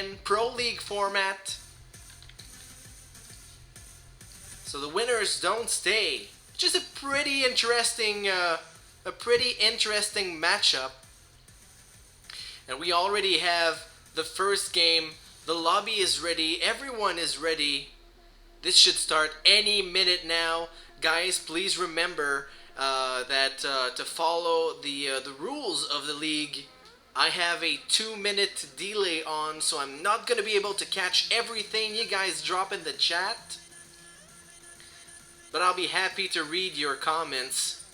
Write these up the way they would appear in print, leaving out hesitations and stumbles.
again, Pro League format. So the winners don't stay. Just a pretty interesting matchup. And we already have the first game. The lobby is ready. Everyone is ready. This should start any minute now. Guys, please remember that to follow the rules of the league, I have a 2-minute delay on, so I'm not going to be able to catch everything you guys drop in the chat. But I'll be happy to read your comments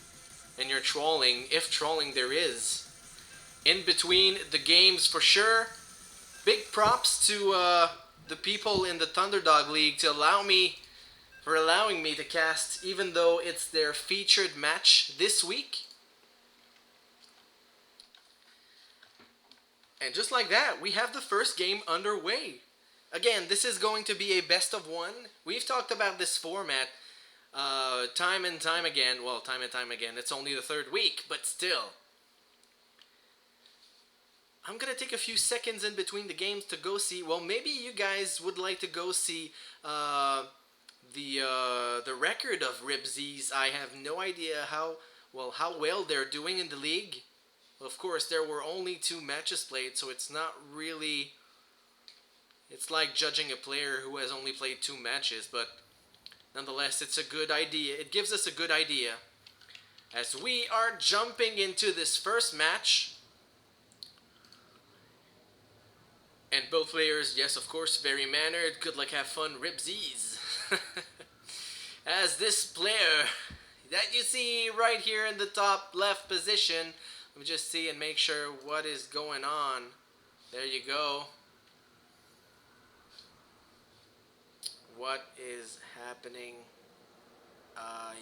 and your trolling, if trolling there is. In between the games for sure. Big props to the people in the Thunderdog League to allowing me to cast, even though it's their featured match this week. And just like that, we have the first game underway. Again, this is going to be a best of one. We've talked about this format time and time again. Well, time and time again. It's only the third week, but still. I'm going to take a few seconds in between the games to go see. Well, maybe you guys would like to go see the record of Rip Zeez. I have no idea how well they're doing in the league. Of course, there were only 2 matches played, so it's not really... It's like judging a player who has only played 2 matches, but nonetheless, it's a good idea. It gives us a good idea. As we are jumping into this first match. And both players, yes, of course, very mannered. Good luck, have fun, Rip Zeez. As this player that you see right here in the top left position, let me just see and make sure what is going on. There you go. What is happening?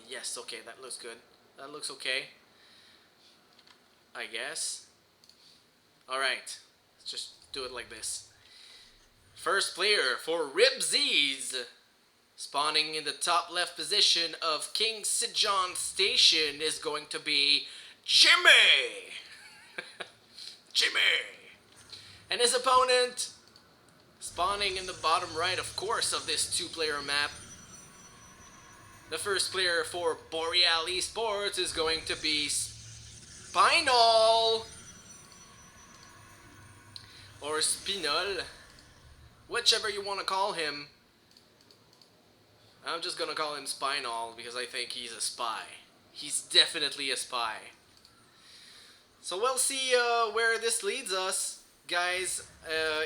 Yes, okay, that looks good. That looks okay, I guess. Alright, let's just do it like this. First player for Rip Zeez, spawning in the top left position of King Sijon Station, is going to be Jimmy! Jimmy! And his opponent, spawning in the bottom right, of course, of this 2-player map. The first player for Boreal eSports is going to be Spinal! Or Spinol, whichever you want to call him. I'm just gonna call him Spinal because I think he's a spy. He's definitely a spy. So we'll see where this leads us. Guys,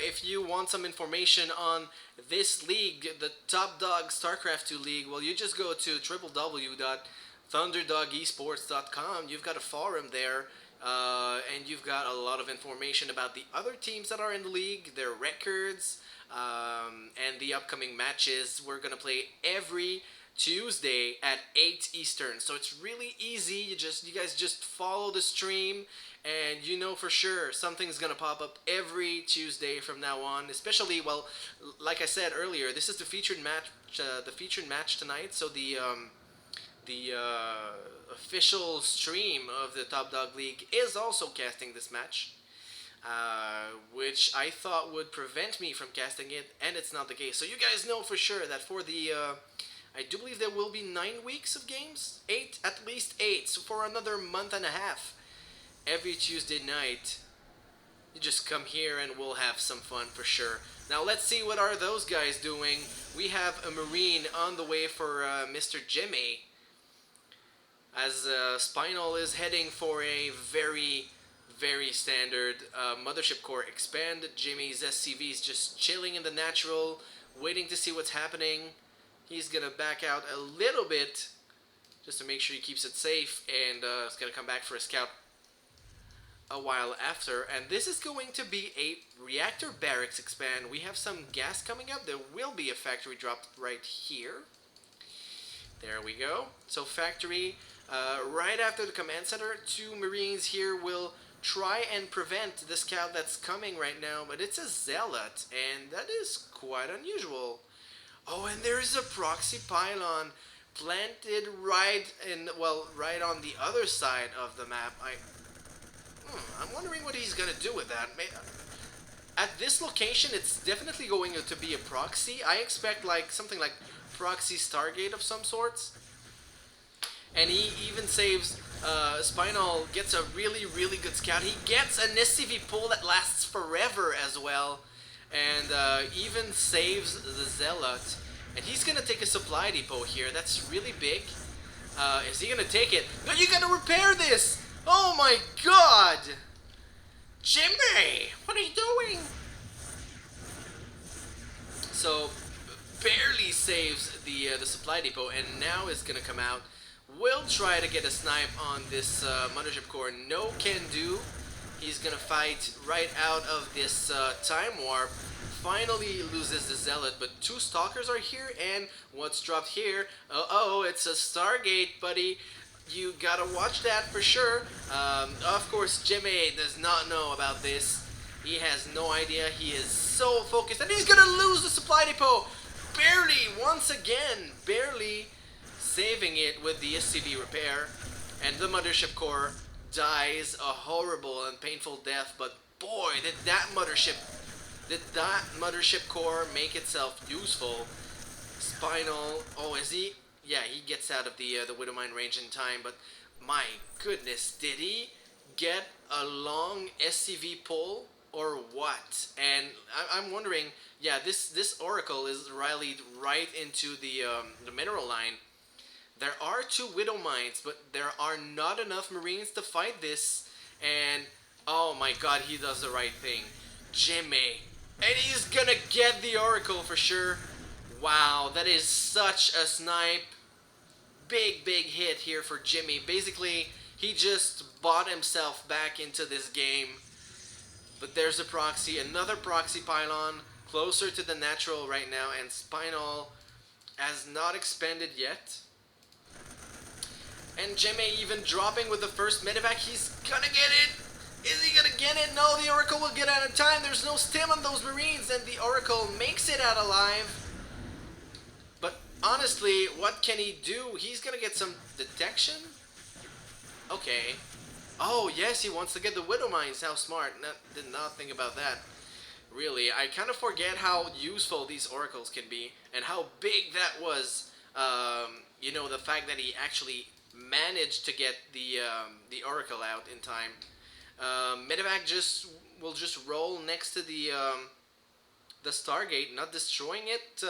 if you want some information on this league, the Top Dog StarCraft 2 League, well, you just go to www.thunderdogesports.com. You've got a forum there. And you've got a lot of information about the other teams that are in the league, their records, and the upcoming matches. We're going to play every Tuesday at 8 Eastern. So it's really easy. You guys just follow the stream, and you know for sure something's going to pop up every Tuesday from now on. Especially, well, like I said earlier, this is the featured match tonight. So the official stream of the Top Dog League is also casting this match, which I thought would prevent me from casting it, and it's not the case. So you guys know for sure that for the, I do believe there will be 9 weeks of games, 8, at least 8, so for another month and a half, every Tuesday night, you just come here and we'll have some fun for sure. Now let's see what are those guys doing. We have a Marine on the way for Mr. Jimmy, as Spinal is heading for a very, very standard Mothership Core expand. Jimmy's SCV is just chilling in the natural, waiting to see what's happening. He's going to back out a little bit just to make sure he keeps it safe, and is going to come back for a scout a while after. And this is going to be a reactor barracks expand. We have some gas coming up. There will be a factory drop right here. There we go. So factory, right after the command center, 2 Marines here will try and prevent the scout that's coming right now, but it's a Zealot, and that is quite unusual. Oh, and there's a proxy pylon planted right on the other side of the map. I'm wondering what he's gonna do with that. At this location, it's definitely going to be a proxy. I expect like something like proxy Stargate of some sorts. And he even saves Spinal gets a really good scout. He gets an SCV pull that lasts forever as well, and even saves the Zealot. And he's gonna take a supply depot here. That's really big. Is he gonna take it? No, you gotta repair this. Oh my God, Jimmy, what are you doing? So barely saves the supply depot, and now is gonna come out. Will try to get a snipe on this mothership core. No can do. He's gonna fight right out of this time warp. Finally loses the Zealot, but two Stalkers are here, and what's dropped here? Oh, it's a Stargate, buddy. You gotta watch that for sure. Of course, Jimmy does not know about this. He has no idea. He is so focused, and he's gonna lose the supply depot. Barely, once again, barely saving it with the SCV repair, and the mothership core dies a horrible and painful death. But boy, did that mothership core make itself useful. Spinal, oh, is he? Yeah, he gets out of the Widowmine range in time. But my goodness, did he get a long SCV pull or what? And I'm wondering. Yeah, this Oracle is rallied right into the mineral line. There are two Widow Mines, but there are not enough Marines to fight this. And oh my God, he does the right thing. Jimmy. And he's gonna get the Oracle for sure. Wow, that is such a snipe. Big hit here for Jimmy. Basically, he just bought himself back into this game. But there's a proxy, another proxy pylon, closer to the natural right now, and Spinal has not expanded yet. And Jimmy even dropping with the first medevac. He's gonna get it. Is he gonna get it? No, the Oracle will get out of time. There's no stim on those Marines, and the Oracle makes it out alive. But honestly, what can he do? He's gonna get some detection? Okay. Oh, yes, he wants to get the Widow Mines. How smart. Did not think about that. Really, I kind of forget how useful these Oracles can be, and how big that was. You know, the fact that he actually managed to get the Oracle out in time. Medevac will just roll next to the Stargate, not destroying it.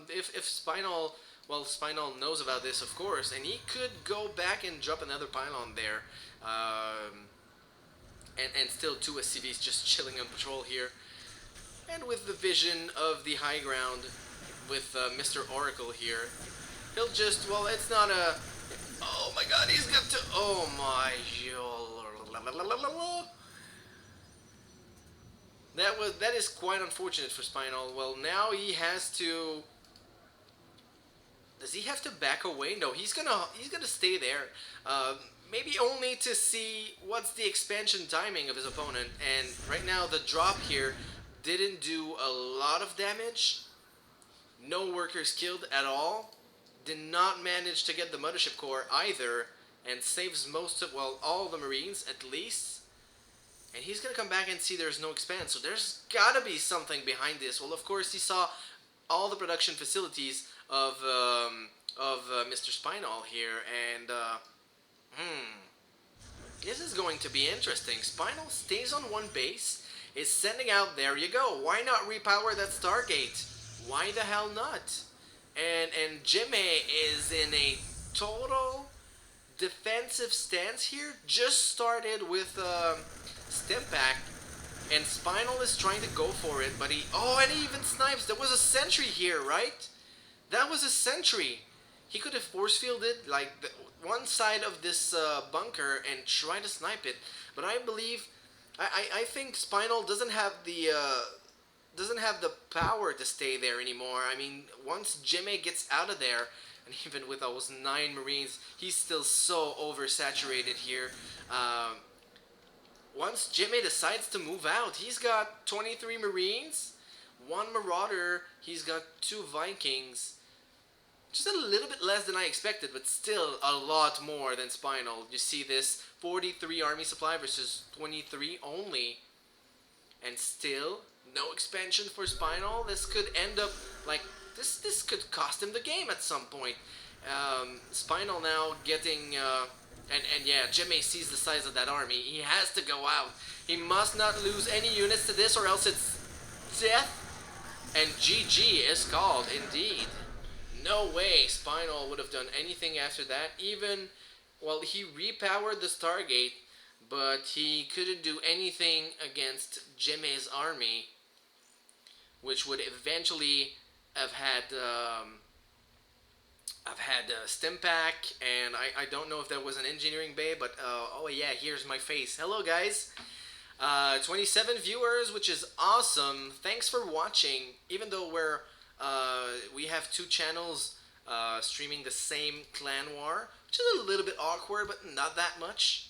If Spinal, well, Spinal knows about this, of course, and he could go back and drop another pylon there. And still two SCVs just chilling on patrol here. And with the vision of the high ground with Mr. Oracle here, he'll just, well, it's not a, oh my God, he's got to, oh my, that is quite unfortunate for Spinal. Well, now he has to, does he have to back away? No, he's gonna stay there. Maybe only to see what's the expansion timing of his opponent. And right now the drop here didn't do a lot of damage. No workers killed at all. Did not manage to get the mothership core either. And saves most of, well, all the Marines at least. And he's gonna come back and see there's no expand. So there's gotta be something behind this. Well, of course, he saw all the production facilities of Mr. Spinal here. And this is going to be interesting. Spinal stays on one base, is sending out, there you go. Why not repower that Stargate? Why the hell not? And Jimmy is in a total defensive stance here. Just started with stim pack, and Spinal is trying to go for it, but he, oh, and he even snipes. There was a sentry here, right? That was a sentry. He could have force fielded like one side of this bunker and try to snipe it, but I believe, I think Spinal doesn't have the power to stay there anymore. I mean, once Jimmy gets out of there, and even with those 9 Marines, he's still so oversaturated here. Once Jimmy decides to move out, he's got 23 Marines, 1 Marauder, he's got 2 Vikings. Just a little bit less than I expected, but still a lot more than Spinal. You see this 43 army supply versus 23 only. And still no expansion for Spinal. This could end up like this could cost him the game at some point. Spinal now getting and yeah, Jimmy sees the size of that army. He has to go out. He must not lose any units to this, or else it's death. And GG is called indeed. No way Spinal would have done anything after that. Even, well, he repowered the Stargate, but he couldn't do anything against Jimmy's army, which would eventually have had Stimpack, and I don't know if that was an engineering bay, but oh yeah, here's my face. Hello guys. 27 viewers, which is awesome. Thanks for watching. Even though we have two channels streaming the same clan war, which is a little bit awkward, but not that much.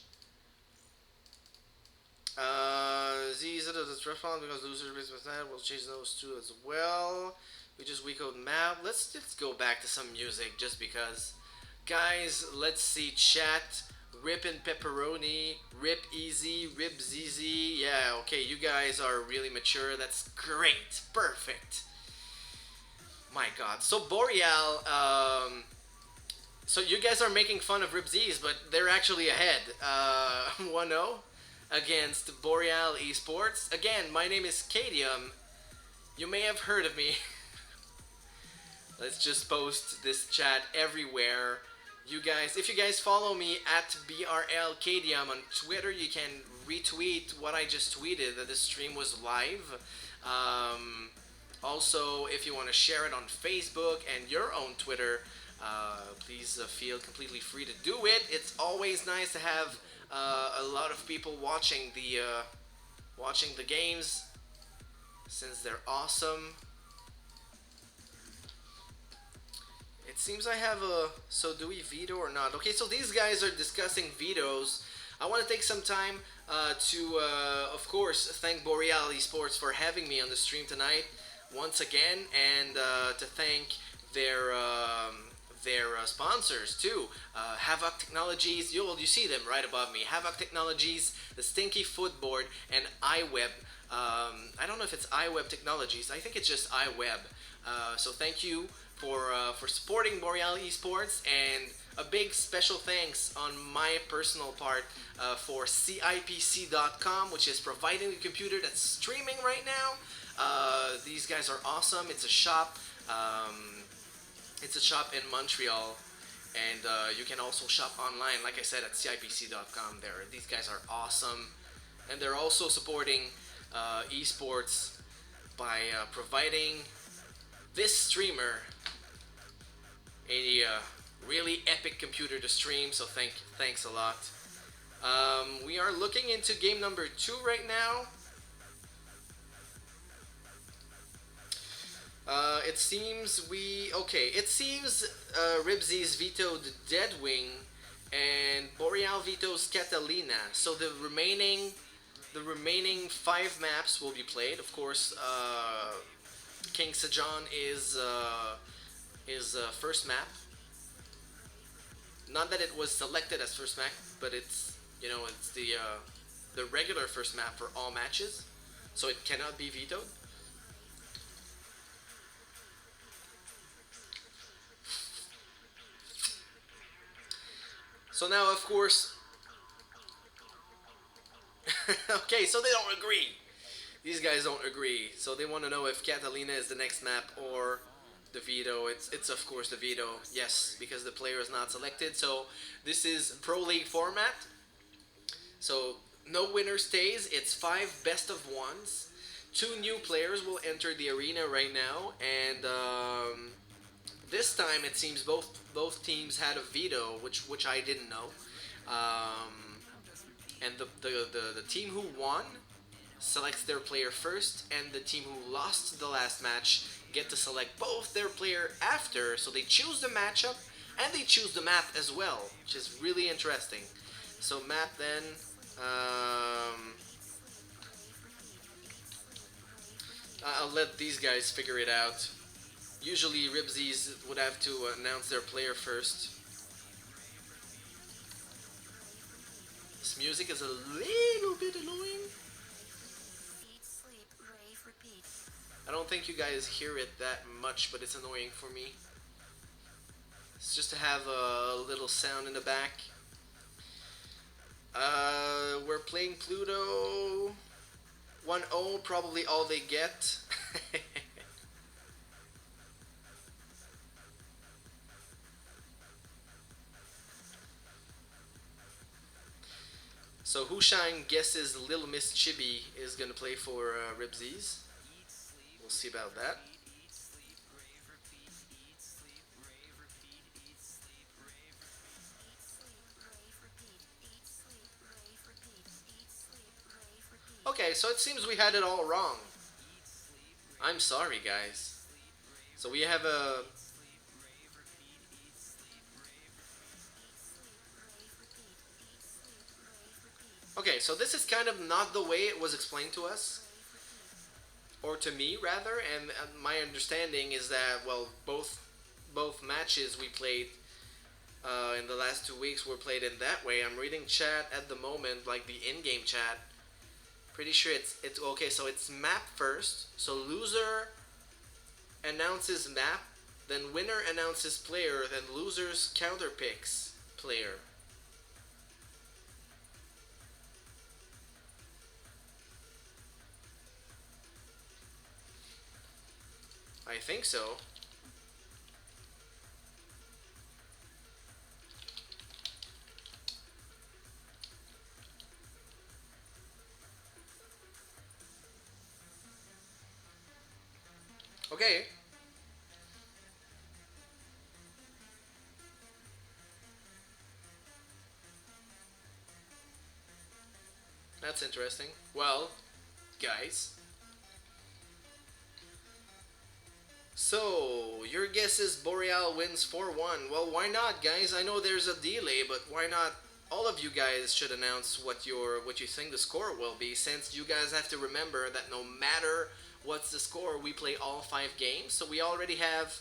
These are the response because losers will change those two as well. We just recode map. Let's go back to some music just because. Guys, let's see chat. Rip and Pepperoni, Rip Easy, Rip Zeez. Yeah, okay, you guys are really mature. That's great. Perfect. My god. So Boreal, so you guys are making fun of Rip Zeez, but they're actually ahead. 1-0 against Boreal eSports. Again, my name is Cadium. You may have heard of me. Let's just post this chat everywhere. You guys, if you guys follow me at BRLCadium on Twitter, you can retweet what I just tweeted, that the stream was live. Also, if you want to share it on Facebook and your own Twitter, please feel completely free to do it. It's always nice to have a lot of people watching the games, since they're awesome. It seems I have a... So do we veto or not? Okay, so these guys are discussing vetoes. I want to take some time to, of course, thank Boreal eSports for having me on the stream tonight once again, and to thank their sponsors too. Havoc Technologies, you see them right above me. Havoc Technologies, the Stinky Footboard, and iWeb. I don't know if it's iWeb Technologies. I think it's just iWeb. So thank you for supporting Boreal eSports, and a big special thanks on my personal part for CIPC.com, which is providing the computer that's streaming right now. These guys are awesome. It's a shop. It's a shop in Montreal, and you can also shop online, like I said, at CIPC.com. These guys are awesome, and they're also supporting esports by providing this streamer a really epic computer to stream, so thanks a lot. We are looking into game number 2 right now. It seems Rip Zeez vetoed Deadwing and Boreal vetoes Catalina. So the remaining 5 maps will be played. Of course, King Sejan is first map. Not that it was selected as first map, but it's the regular first map for all matches, so it cannot be vetoed. So now, of course, okay, so they don't agree. These guys don't agree, so they want to know if Catalina is the next map or the veto. It's of course the veto. Yes, because the player is not selected. So this is Pro League format. So no winner stays. It's 5 best of ones. 2 new players will enter the arena right now, and this time it seems both teams had a veto, which I didn't know. And the team who won selects their player first, and the team who lost the last match get to select both their player after, so they choose the matchup and they choose the map as well, which is really interesting. So map then, I'll let these guys figure it out. Usually Rip Zeez would have to announce their player first. This music is a little bit annoying. Eat, sleep, rave, repeat. I don't think you guys hear it that much, but it's annoying for me. It's just to have a little sound in the back. We're playing Pluto 1-0, probably all they get. So Hushang guesses Little Miss Chibi is gonna play for Rip Zeez. We'll see about that. Okay, so it seems we had it all wrong. I'm sorry, guys. So we have a. Okay, so this is kind of not the way it was explained to us, or to me rather. And my understanding is that well, both matches we played in the last 2 weeks were played in that way. I'm reading chat at the moment, like the in-game chat. Pretty sure it's okay. So it's map first. So loser announces map, then winner announces player, then losers counter picks player. I think so. Okay. That's interesting. Well, guys. So, your guess is Boreal wins 4-1. Well, why not, guys? I know there's a delay, but why not? All of you guys should announce what you think the score will be, since you guys have to remember that no matter what's the score, we play all 5 games. So we already have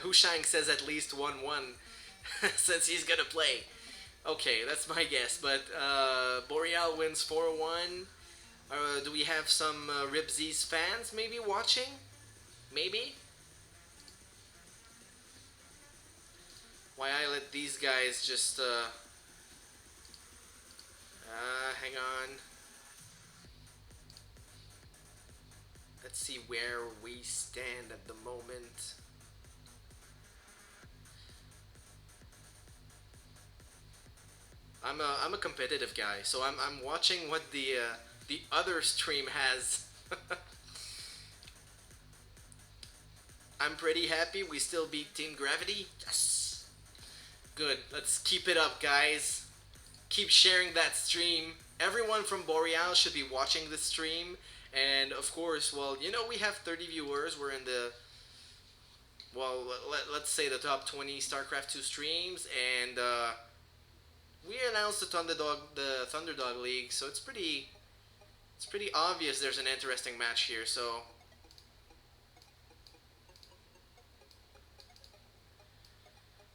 Hushang says at least 1-1 since he's gonna play. Okay, that's my guess. But Boreal wins 4-1. Do we have some Rip Zeez fans maybe watching? Maybe? Why I let these guys just hang on. Let's see where we stand at the moment. I'm a competitive guy, so I'm watching what the other stream has. I'm pretty happy we still beat Team Gravity. Yes. Good. Let's keep it up, guys. Keep sharing that stream. Everyone from Boreal should be watching this stream. And of course, well, you know, we have 30 viewers. We're in the, well, let's say the top 20 StarCraft 2 streams. And we announced the Thunderdog League. So it's pretty obvious there's an interesting match here. So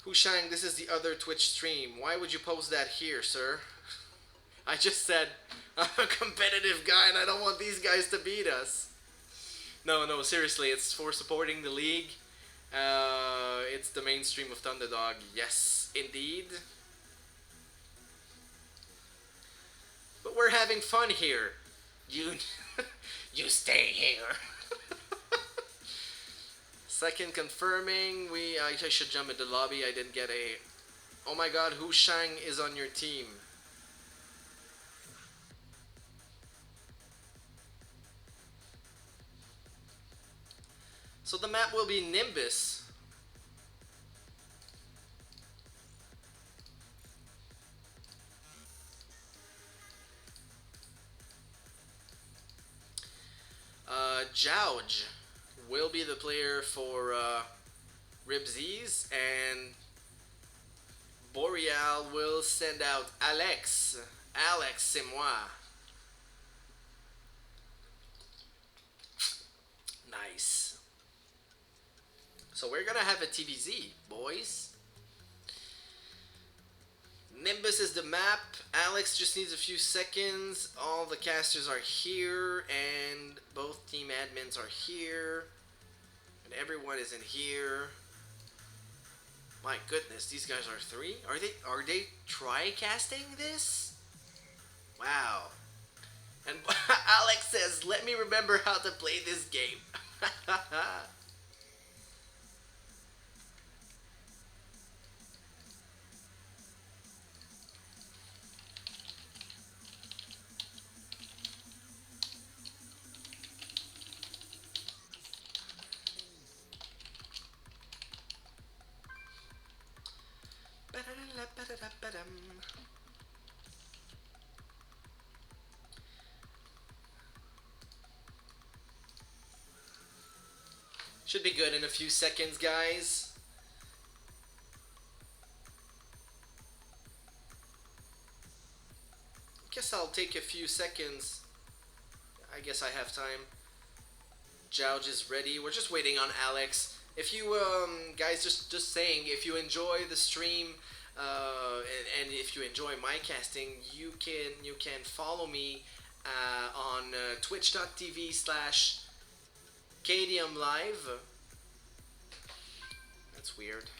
Hushang, this is the other Twitch stream. Why would you post that here, sir? I just said I'm a competitive guy and I don't want these guys to beat us. No, no, seriously, it's for supporting the league. It's the mainstream of Thunderdog. Yes, indeed. But we're having fun here. You, you stay here. Second confirming. I should jump into the lobby. I didn't get a. Oh my God, Hu Shang is on your team. So the map will be Nimbus. Jouge will be the player for Rip Zeez, and Boreal will send out Alex. Alex, c'est moi. Nice. So we're gonna have a TVZ, boys. Nimbus is the map. Alex just needs a few seconds. All the casters are here, and both team admins are here, and everyone is in here. My goodness, these guys are three. Are they try casting this? Wow. And Alex says, "Let me remember how to play this game." Should be good in a few seconds, guys. Guess I'll take a few seconds. I guess I have time. Jouge is ready. We're just waiting on Alex. If you guys, just saying, if you enjoy the stream, and if you enjoy my casting, you can follow me on twitch.tv/KDM Live. That's weird.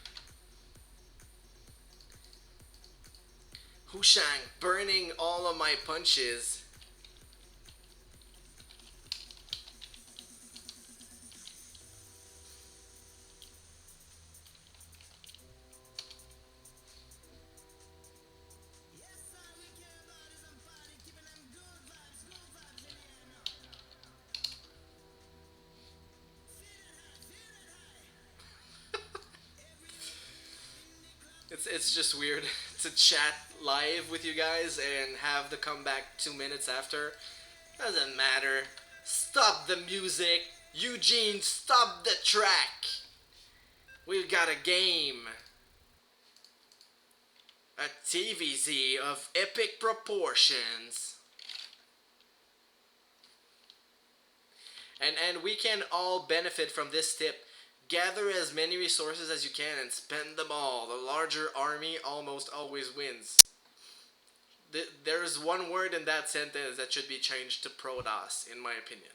Hushang burning all of my punches. It's just weird to chat live with you guys and have the comeback 2 minutes after. Doesn't matter. Stop the music. Eugene, stop the track. We've got a game. A TVZ of epic proportions. And we can all benefit from this tip. Gather as many resources as you can and spend them all. The larger army almost always wins. There's one word in that sentence that should be changed to Protoss, in my opinion.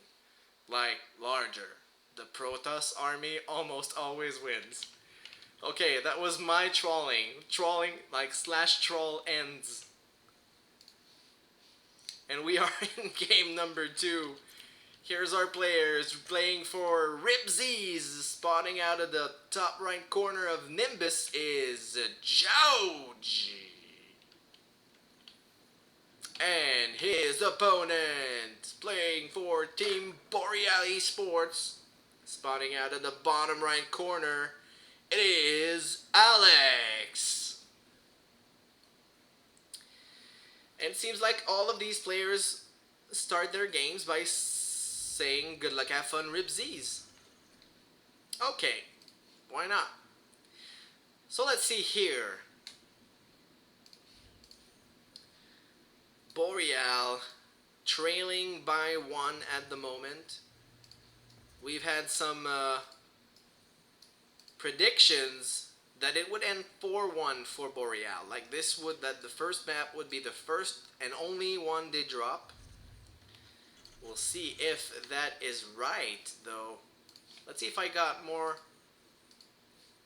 Like, larger. The Protoss army almost always wins. Okay, that was my trolling. Trolling, like, slash troll ends. And we are in game number 2. Here's our players playing for Rip Zeez. Spawning out of the top right corner of Nimbus is Jouge. And his opponent, playing for Team Boreal eSports, spawning out of the bottom right corner, it is Alex. And it seems like all of these players start their games by saying good luck, have fun, Rip Zeez. Okay, why not? So let's see here. Boreal trailing by 1 at the moment. We've had some predictions that it would end 4-1 for Boreal. Like that the first map would be the first and only one they drop. We'll see if that is right, though. Let's see if I got more.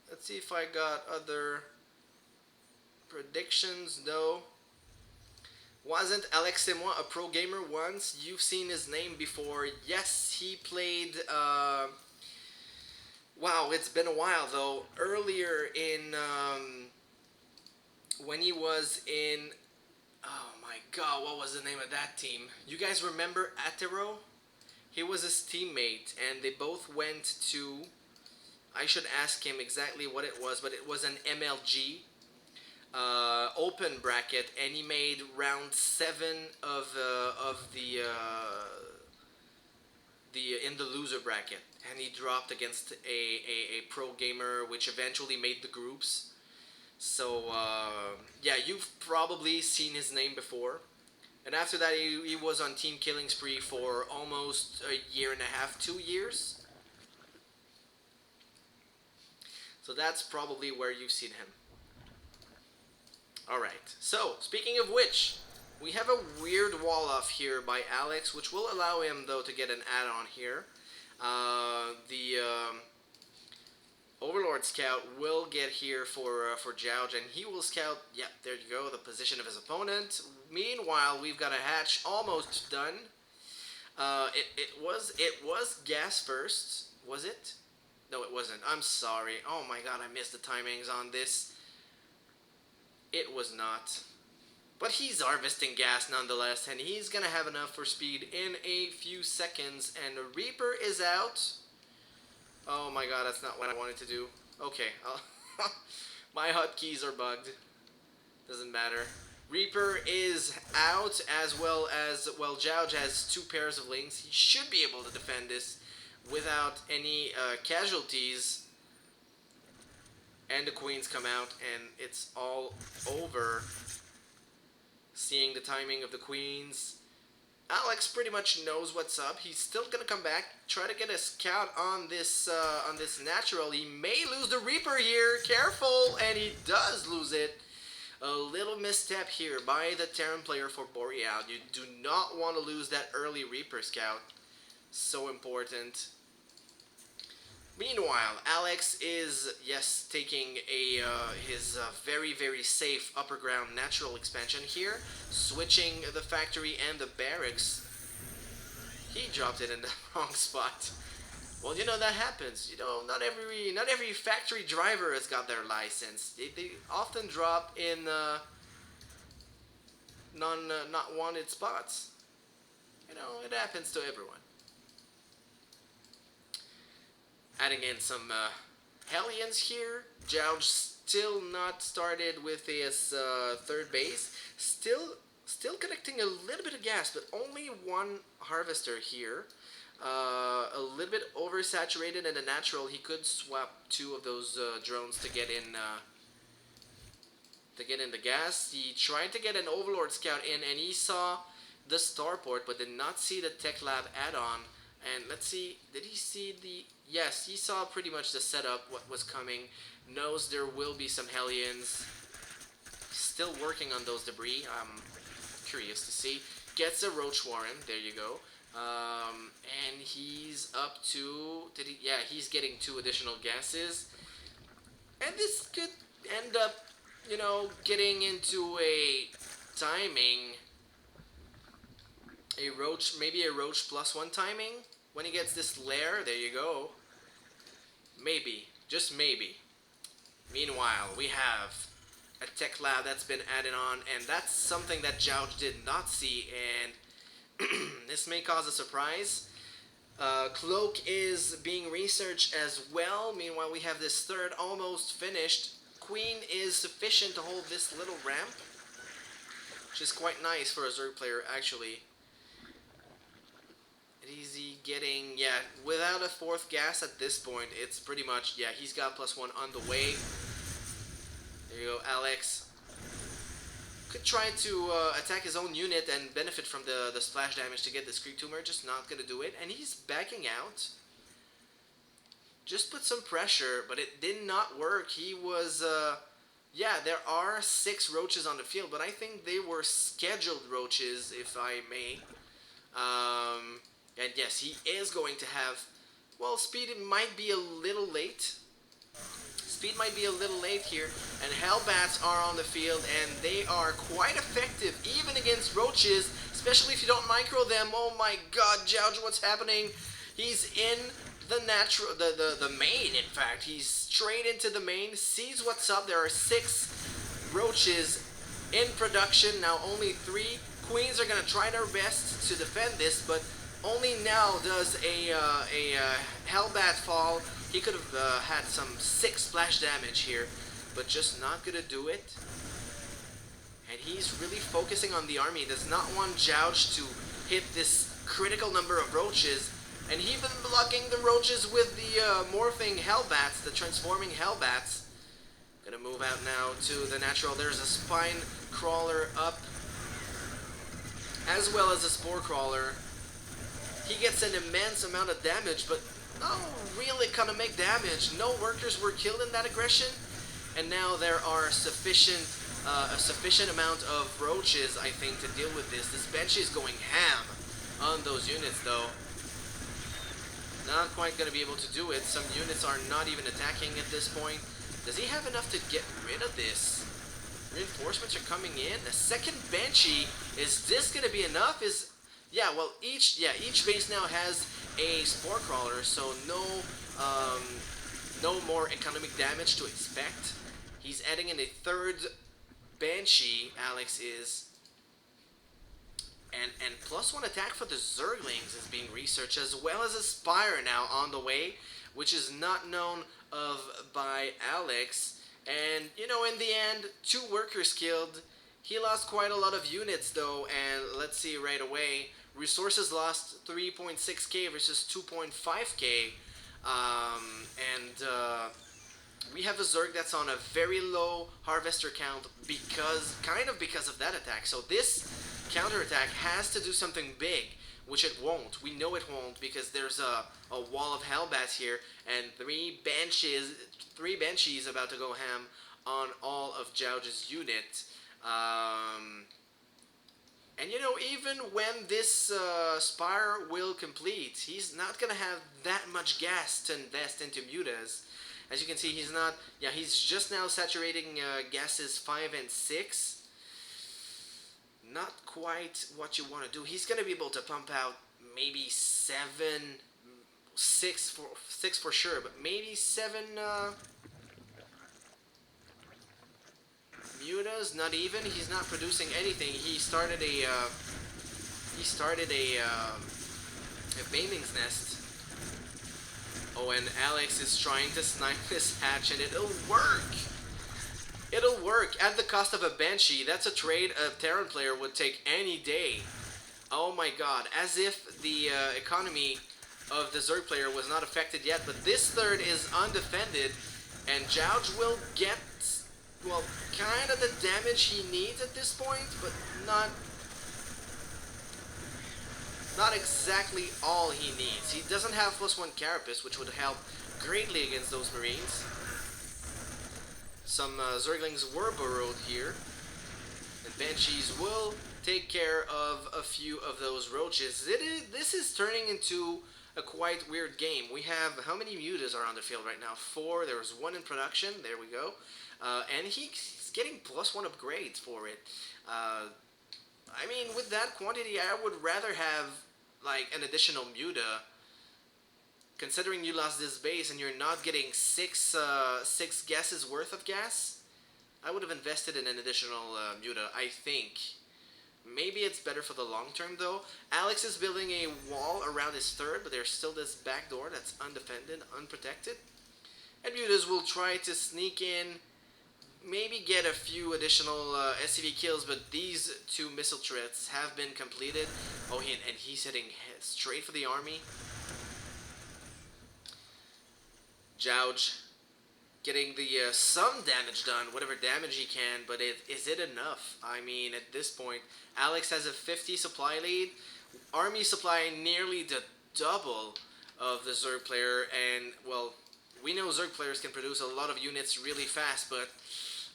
Let's see if I got other predictions, though. Wasn't Alex Simois a pro gamer once? You've seen his name before. Yes, he played. Wow, it's been a while, though. Earlier in. When he was in. Oh my god, what was the name of that team? You guys remember Atero? He was his teammate, and they both went to. I should ask him exactly what it was, but it was an MLG open bracket, and he made round 7 of the in the loser bracket, and he dropped against a pro gamer, which eventually made the groups. So yeah, you've probably seen his name before. And after that, he was on Team Killing Spree for almost a year and a half, 2 years. So that's probably where you've seen him. Alright, so speaking of which, we have a weird wall off here by Alex, which will allow him though to get an add-on here. The Overlord Scout will get here for Jouge, and he will scout. Yep, there you go. The position of his opponent. Meanwhile, we've got a hatch almost done. It was gas first. Was it? No, it wasn't. I'm sorry. Oh my god, I missed the timings on this. It was not. But he's harvesting gas nonetheless, and he's gonna have enough for speed in a few seconds. And the Reaper is out. Oh my god, that's not what I wanted to do. Okay, my hotkeys are bugged. Doesn't matter. Reaper is out, as well as, well, Jouge has 2 pairs of links. He should be able to defend this without any casualties. And the queens come out, and it's all over. Seeing the timing of the queens, Alex pretty much knows what's up. He's still gonna come back, try to get a scout on this natural. He may lose the Reaper here. Careful, and he does lose it. A little misstep here by the Terran player for Boreal. You do not want to lose that early Reaper scout. So important. Meanwhile, Alex is, yes, taking his very, very safe upper ground natural expansion here, switching the factory and the barracks. He dropped it in the wrong spot. Well, you know, that happens. You know, not every factory driver has got their license. They often drop in not wanted spots. You know, it happens to everyone. Adding in some Hellions here. Jouge still not started with his third base. Still connecting a little bit of gas, but only 1 harvester here. A little bit oversaturated in the natural. He could swap 2 of those drones to get in the gas. He tried to get an Overlord Scout in, and he saw the starport, but did not see the Tech Lab add-on. And let's see, did he see the... Yes, he saw pretty much the setup, what was coming. Knows there will be some Hellions. Still working on those debris. I'm curious to see. Gets a Roach Warren, there you go. And he's up to... Yeah, he's getting 2 additional gases. And this could end up, you know, getting into a timing... A Roach, maybe a Roach +1 timing? When he gets this lair, there you go. Maybe, just maybe. Meanwhile, we have a Tech Lab that's been added on, and that's something that Jouge did not see, and this may cause a surprise. Cloak is being researched as well. Meanwhile, we have this third almost finished. Queen is sufficient to hold this little ramp, which is quite nice for a Zerg player, actually. Easy getting, yeah, without a 4th gas at this point, it's pretty much, yeah, he's got +1 on the way. There you go, Alex. Could try to attack his own unit and benefit from the splash damage to get the Screak Tumor, just not gonna do it, and he's backing out. Just put some pressure, but it did not work. He was, yeah, there are 6 roaches on the field, but I think they were scheduled roaches, if I may. And yes, he is going to have, well, speed might be a little late. Speed might be a little late here, and Hellbats are on the field, and they are quite effective, even against roaches, especially if you don't micro them. Oh my god, Jouge, what's happening? He's in the natural, the main, in fact. He's straight into the main, sees what's up. There are 6 roaches in production, now only 3. Queens are going to try their best to defend this, but only now does a Hellbat fall. He could have had some 6 splash damage here, but just not going to do it. And he's really focusing on the army. He does not want Jouge to hit this critical number of roaches. And he's been blocking the roaches with the morphing Hellbats, the transforming Hellbats. Gonna move out now to the natural. There's a Spine Crawler up, as well as a Spore Crawler. He gets an immense amount of damage, but not really gonna make damage. No workers were killed in that aggression, and now there are sufficient a sufficient amount of roaches, I think, to deal with this. This Banshee is going ham on those units, though. Not quite going to be able to do it. Some units are not even attacking at this point. Does he have enough to get rid of this? Reinforcements are coming in. The second Banshee, is this going to be enough? Yeah, well, each base now has a Spore Crawler, so no more economic damage to expect. He's adding in a third Banshee, Alex is. And +1 attack for the Zerglings is being researched, as well as a Spire now on the way, which is not known of by Alex. And, you know, in the end, 2 workers killed. He lost quite a lot of units, though, and let's see right away. Resources lost 3.6k versus 2.5k. We have a Zerg that's on a very low Harvester count because of that attack. So this counterattack has to do something big, which it won't. We know it won't because there's a wall of Hellbats here, and 3 Banshees about to go ham on all of Jouge's unit. And you know, even when this Spire will complete, he's not gonna have that much gas to invest into mutas. As you can see, he's just now saturating gases 5 and 6. Not quite what you want to do. He's gonna be able to pump out maybe 6 for sure, but maybe 7 mutas. Not even. He's not producing anything. He started a Baneling's Nest. Oh, and Alex is trying to snipe this hatch, and it'll work. It'll work at the cost of a Banshee. That's a trade a Terran player would take any day. Oh my god, as if the economy of the Zerg player was not affected yet, but this third is undefended, and Jouge will get, well, kind of the damage he needs at this point, but not exactly all he needs. He doesn't have +1 Carapace, which would help greatly against those Marines. Some Zerglings were burrowed here. The Banshees will take care of a few of those roaches. This is turning into a quite weird game. We have, how many mutas are on the field right now? 4. There was 1 in production. There we go. And he's getting +1 upgrades for it. I mean, with that quantity, I would rather have like an additional muta. Considering you lost this base and you're not getting 6 gases worth of gas, I would have invested in an additional muta, I think. Maybe it's better for the long term, though. Alex is building a wall around his third, but there's still this back door that's undefended, unprotected. And mutas will try to sneak in, maybe get a few additional SCV kills, but these 2 missile threats have been completed. Oh, and he's heading straight for the army. Jouge getting the some damage done, whatever damage he can, but is it enough? I mean, at this point, Alex has a 50 supply lead. Army supply nearly the double of the Zerg player, and, well, we know Zerg players can produce a lot of units really fast, but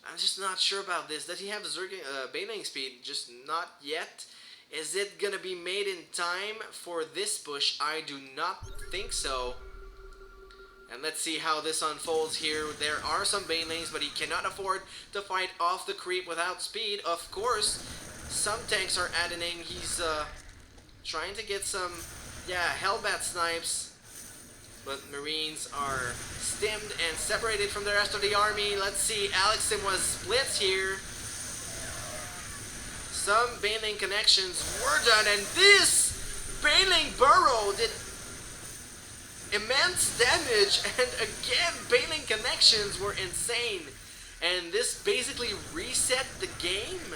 I'm just not sure about this. Does he have Zerg Baneling speed? Just not yet. Is it gonna be made in time for this push? I do not think so. And let's see how this unfolds here. There are some Banelings, but he cannot afford to fight off the creep without speed. Of course, some tanks are adding in. He's trying to get some, Hellbat snipes. But Marines are stimmed and separated from the rest of the army. Let's see, Alexim was split here. Some Baneling connections were done, and this Baneling burrow did immense damage, and again, Baneling connections were insane. And this basically reset the game.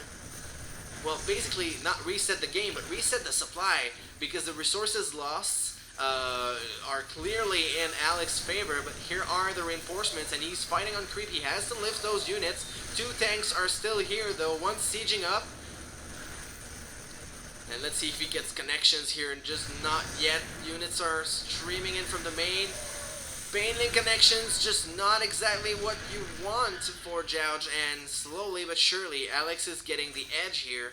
Well, basically not reset the game, but reset the supply, because the resources lost are clearly in Alex's favor. But here are the reinforcements, and he's fighting on creep. He has to lift those units. 2 tanks are still here, though. One's sieging up. And let's see if he gets connections here, and just not yet. Units are streaming in from the main. Baneling connections just not exactly what you want for Jouge, and slowly but surely, Alex is getting the edge here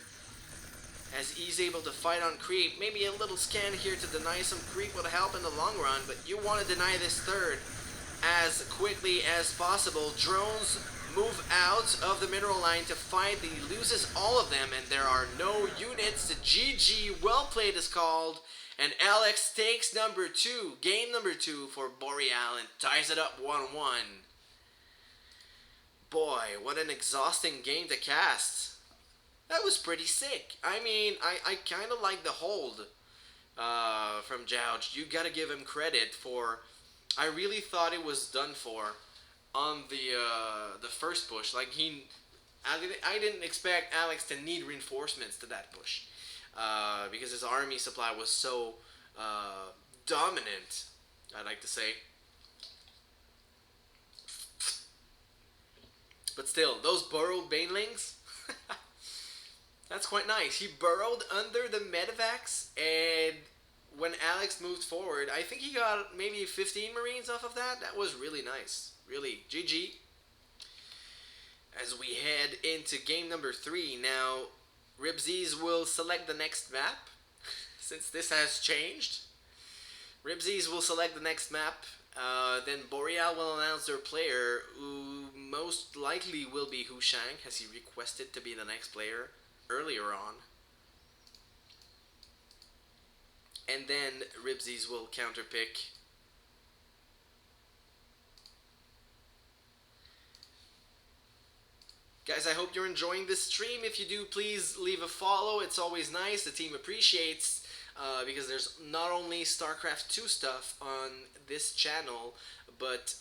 as he's able to fight on creep. Maybe a little scan here to deny some creep would help in the long run, but you want to deny this third as quickly as possible. Drones move out of the mineral line to fight. He loses all of them, and there are no units. The GG, well played is called, and Alex takes number two, game number two for Boreal, and ties it up 1-1. Boy, what an exhausting game to cast. That was pretty sick. I mean, I kind of like the hold from Jouge. You gotta give him credit for. I really thought it was done for on the first push. Like I didn't expect Alex to need reinforcements to that push because his army supply was so dominant. I'd like to say, but still, those burrowed banelings. That's quite nice. He burrowed under the medevacs, and when Alex moved forward, I think he got maybe 15 Marines off of that. That was really nice. Really, GG. As we head into game number 3, now Rip Zeez will select the next map, since this has changed. Rip Zeez will select the next map. Then Boreal will announce their player, who most likely will be Hu Shang, as he requested to be the next player earlier on. And then Rip Zeez will counterpick. Guys, I hope you're enjoying this stream. If you do, please leave a follow. It's always nice. The team appreciates because there's not only StarCraft 2 stuff on this channel, but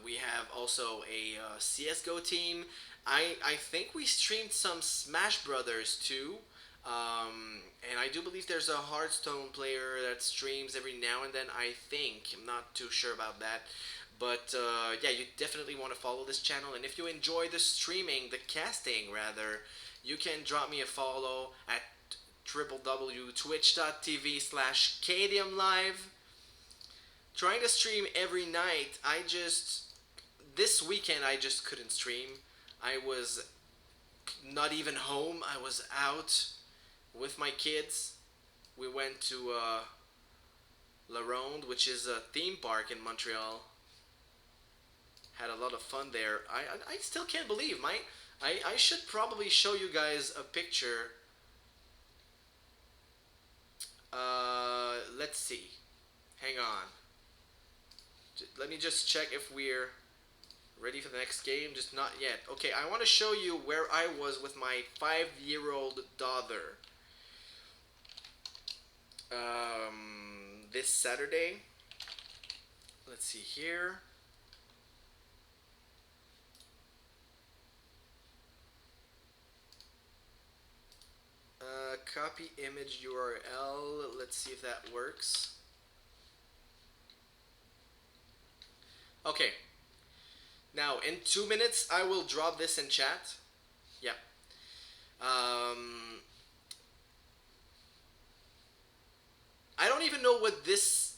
we have also a CSGO team. I think we streamed some Smash Brothers too. And I do believe there's a Hearthstone player that streams every now and then, I think. I'm not too sure about that. But yeah, you definitely want to follow this channel. And if you enjoy the streaming, the casting rather, you can drop me a follow at www.twitch.tv/KadiumLive. Trying to stream every night. This weekend I just couldn't stream. I was not even home. I was out with my kids. We went to La Ronde, which is a theme park in Montreal. Had a lot of fun there. I still can't believe I should probably show you guys a picture. Let's see. Hang on. Let me just check if we're ready for the next game. Just not yet. Okay, I want to show you where I was with my 5-year-old daughter. This Saturday. Let's see here. Copy image URL. Let's see if that works. Okay. Now, in 2 minutes, I will drop this in chat. Yeah. I don't even know what this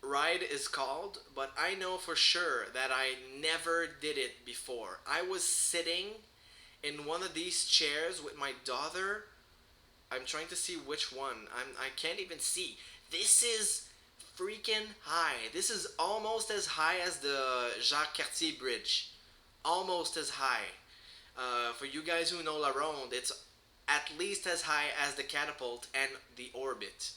ride is called, but I know for sure that I never did it before. I was sitting in one of these chairs with my daughter. I'm trying to see which one. I can't even see. This is freaking high. This is almost as high as the Jacques Cartier Bridge. Almost as high. For you guys who know La Ronde, it's at least as high as the catapult and the orbit.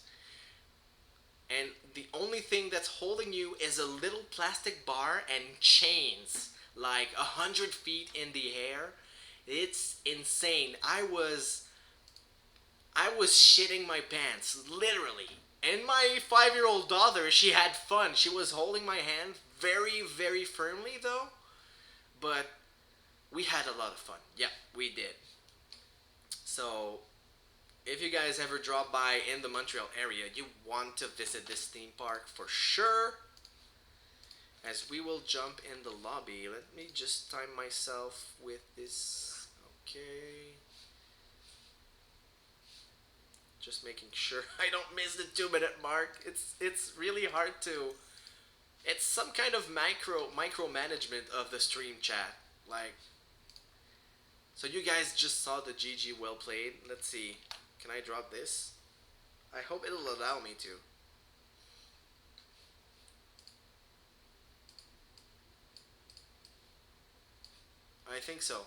And the only thing that's holding you is a little plastic bar and chains, like 100 feet in the air. It's insane. I was shitting my pants, literally. And my 5-year-old daughter, she had fun. She was holding my hand very, very firmly, though. But we had a lot of fun. Yeah, we did. So, if you guys ever drop by in the Montreal area, you want to visit this theme park for sure. As we will jump in the lobby. Let me just time myself with this. Okay. Just making sure I don't miss the 2-minute mark. It's really hard to It's some kind of micromanagement of the stream chat. Like, so you guys just saw the GG well played. Let's see. Can I drop this? I hope it'll allow me to. I think so.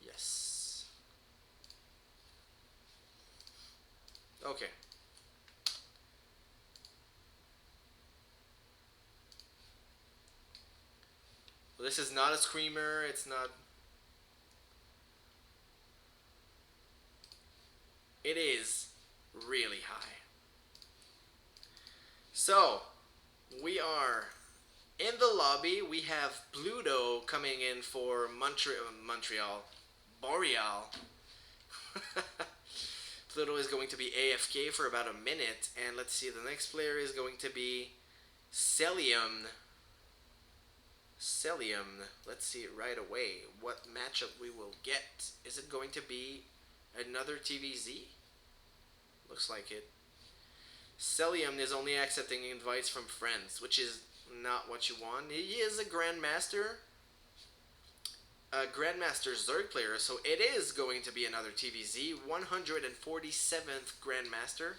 Yes. Okay. Well, this is not a screamer. It's not. It is really high. So, we are in the lobby. We have Pluto coming in for Montreal. Boreal. Pluto is going to be AFK for about a minute. And let's see, the next player is going to be Celium. Celium. Let's see right away what matchup we will get. Is it going to be another TVZ? Looks like it. Celium is only accepting invites from friends, which is not what you want. He is a Grandmaster Zerg player, so it is going to be another TVZ, 147th Grandmaster.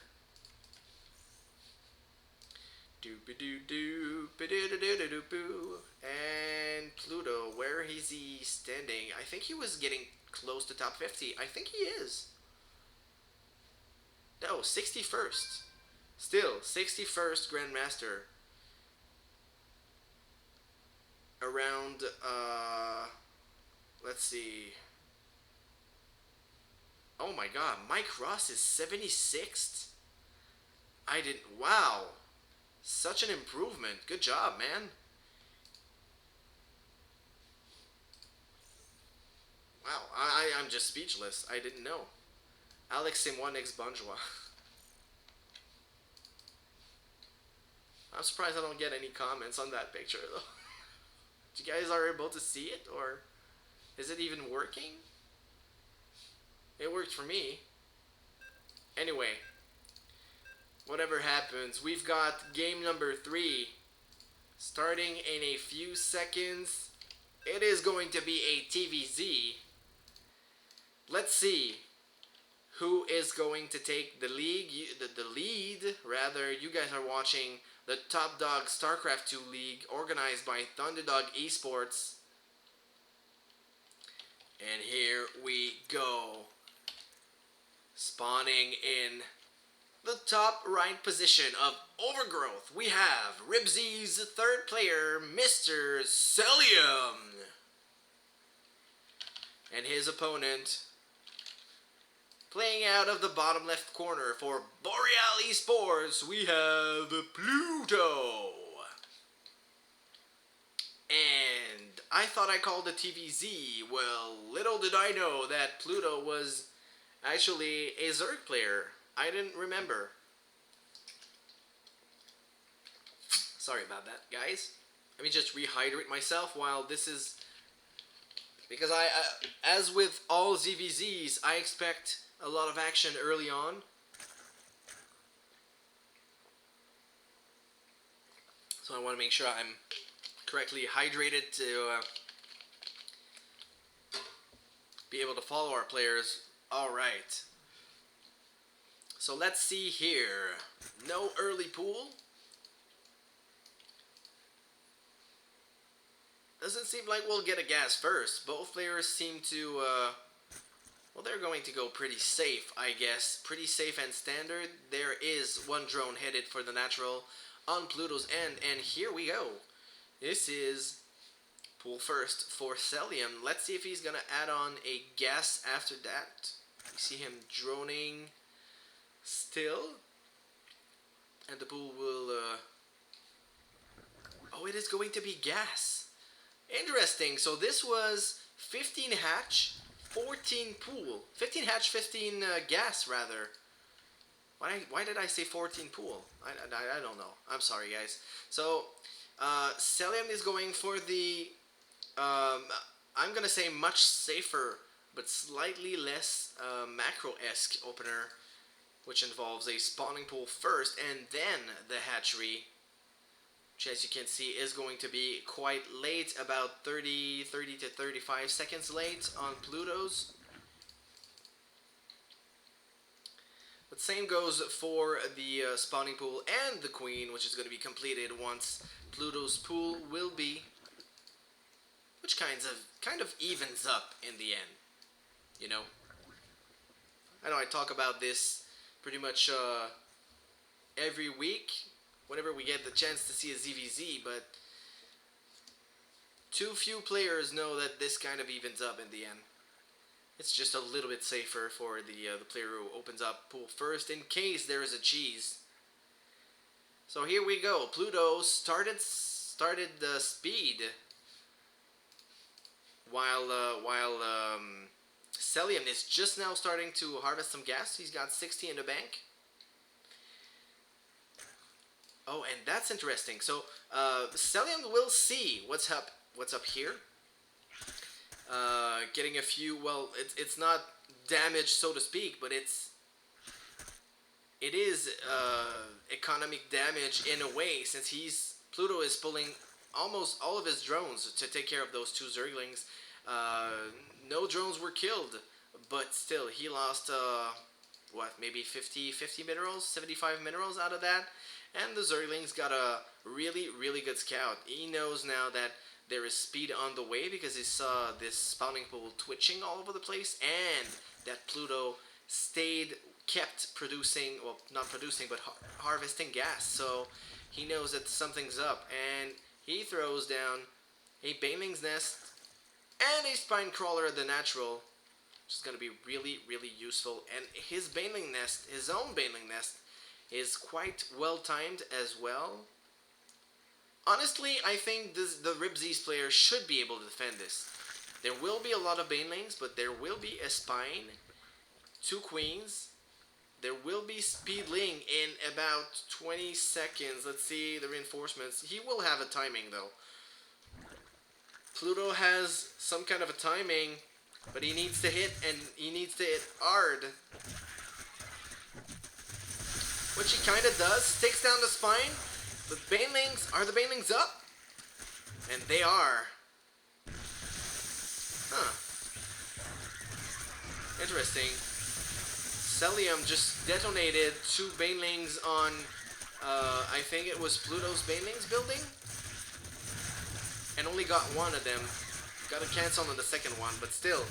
And Pluto, where is he standing? I think he was getting close to top 50. I think he is. No, 61st. Still, 61st Grandmaster. Around, let's see. Oh my god, Mike Ross is 76th? I didn't. Wow. Such an improvement. Good job, man. Wow, I'm just speechless. I didn't know. Alex Simon ex Bonjour. I'm surprised I don't get any comments on that picture, though. You guys are able to see it, or is it even working? It worked for me. Anyway, whatever happens, we've got game number 3 starting in a few seconds. It is going to be a TVZ. Let's see who is going to take the league, the lead. Rather, you guys are watching the Top Dog StarCraft 2 League organized by Thunderdog eSports. And here we go. Spawning in the top right position of Overgrowth, we have Rip Zeez, third player, Mr. Celium. And his opponent, playing out of the bottom left corner for Boreal eSports, we have Pluto. And I thought I called the TVZ. Well, little did I know that Pluto was actually a Zerg player. I didn't remember. Sorry about that, guys. Let me just rehydrate myself while this is... Because as with all ZVZs, I expect a lot of action early on. So I want to make sure I'm correctly hydrated to be able to follow our players. Alright. So let's see here. No early pool. Doesn't seem like we'll get a gas first. Both players seem to, well, they're going to go pretty safe, I guess. Pretty safe and standard. There is one drone headed for the natural on Pluto's end. And here we go. This is pool first for Celium. Let's see if he's going to add on a gas after that. You see him droning still. And the pool will, oh, it is going to be gas. Interesting. So this was 15 hatch, 14 pool. 15 hatch, 15 gas, rather. Why did I say 14 pool? I don't know. I'm sorry, guys. So, Celium is going for the, I'm going to say much safer but slightly less macro-esque opener, which involves a spawning pool first and then the hatchery, which as you can see is going to be quite late, about 30 to 35 seconds late on Pluto's. But same goes for the spawning pool and the queen, which is going to be completed once Pluto's pool will be, which kind of evens up in the end, you know. I know I talk about this pretty much every week whenever we get the chance to see a ZVZ, but too few players know that this kind of evens up in the end. It's just a little bit safer for the player who opens up pool first in case there is a cheese. So here we go. Pluto started the speed while Celium is just now starting to harvest some gas. He's got 60 in the bank. Oh, and that's interesting. So Celium will see what's up here. Getting a few. Well, it's not damage, so to speak, but it is economic damage in a way, since Pluto is pulling almost all of his drones to take care of those two Zerglings. No drones were killed, but still he lost what, maybe 50 minerals, 75 minerals out of that. And the Zerglings got a really good scout. He knows now that there is speed on the way because he saw this spawning pool twitching all over the place, and that Pluto kept producing, well, not producing, but harvesting gas. So he knows that something's up, and he throws down a Baneling's Nest and a Spine Crawler at the natural, which is going to be really useful. And his Baneling Nest, his own Baneling Nest, is quite well timed as well. Honestly, I think the Rip Zeez player should be able to defend this. There will be a lot of Banelings, but there will be a Spine, 2 Queens. There will be Speedling in about 20 seconds. Let's see the reinforcements. He will have a timing though. Pluto has some kind of a timing, but he needs to hit, and he needs to hit hard. Which he kind of does. Takes down the Spine. The Banelings, are the Banelings up? And they are. Huh. Interesting. Celium just detonated 2 Banelings on, I think it was Pluto's Banelings building? And only got 1 of them. Got to cancel on the second one, but still.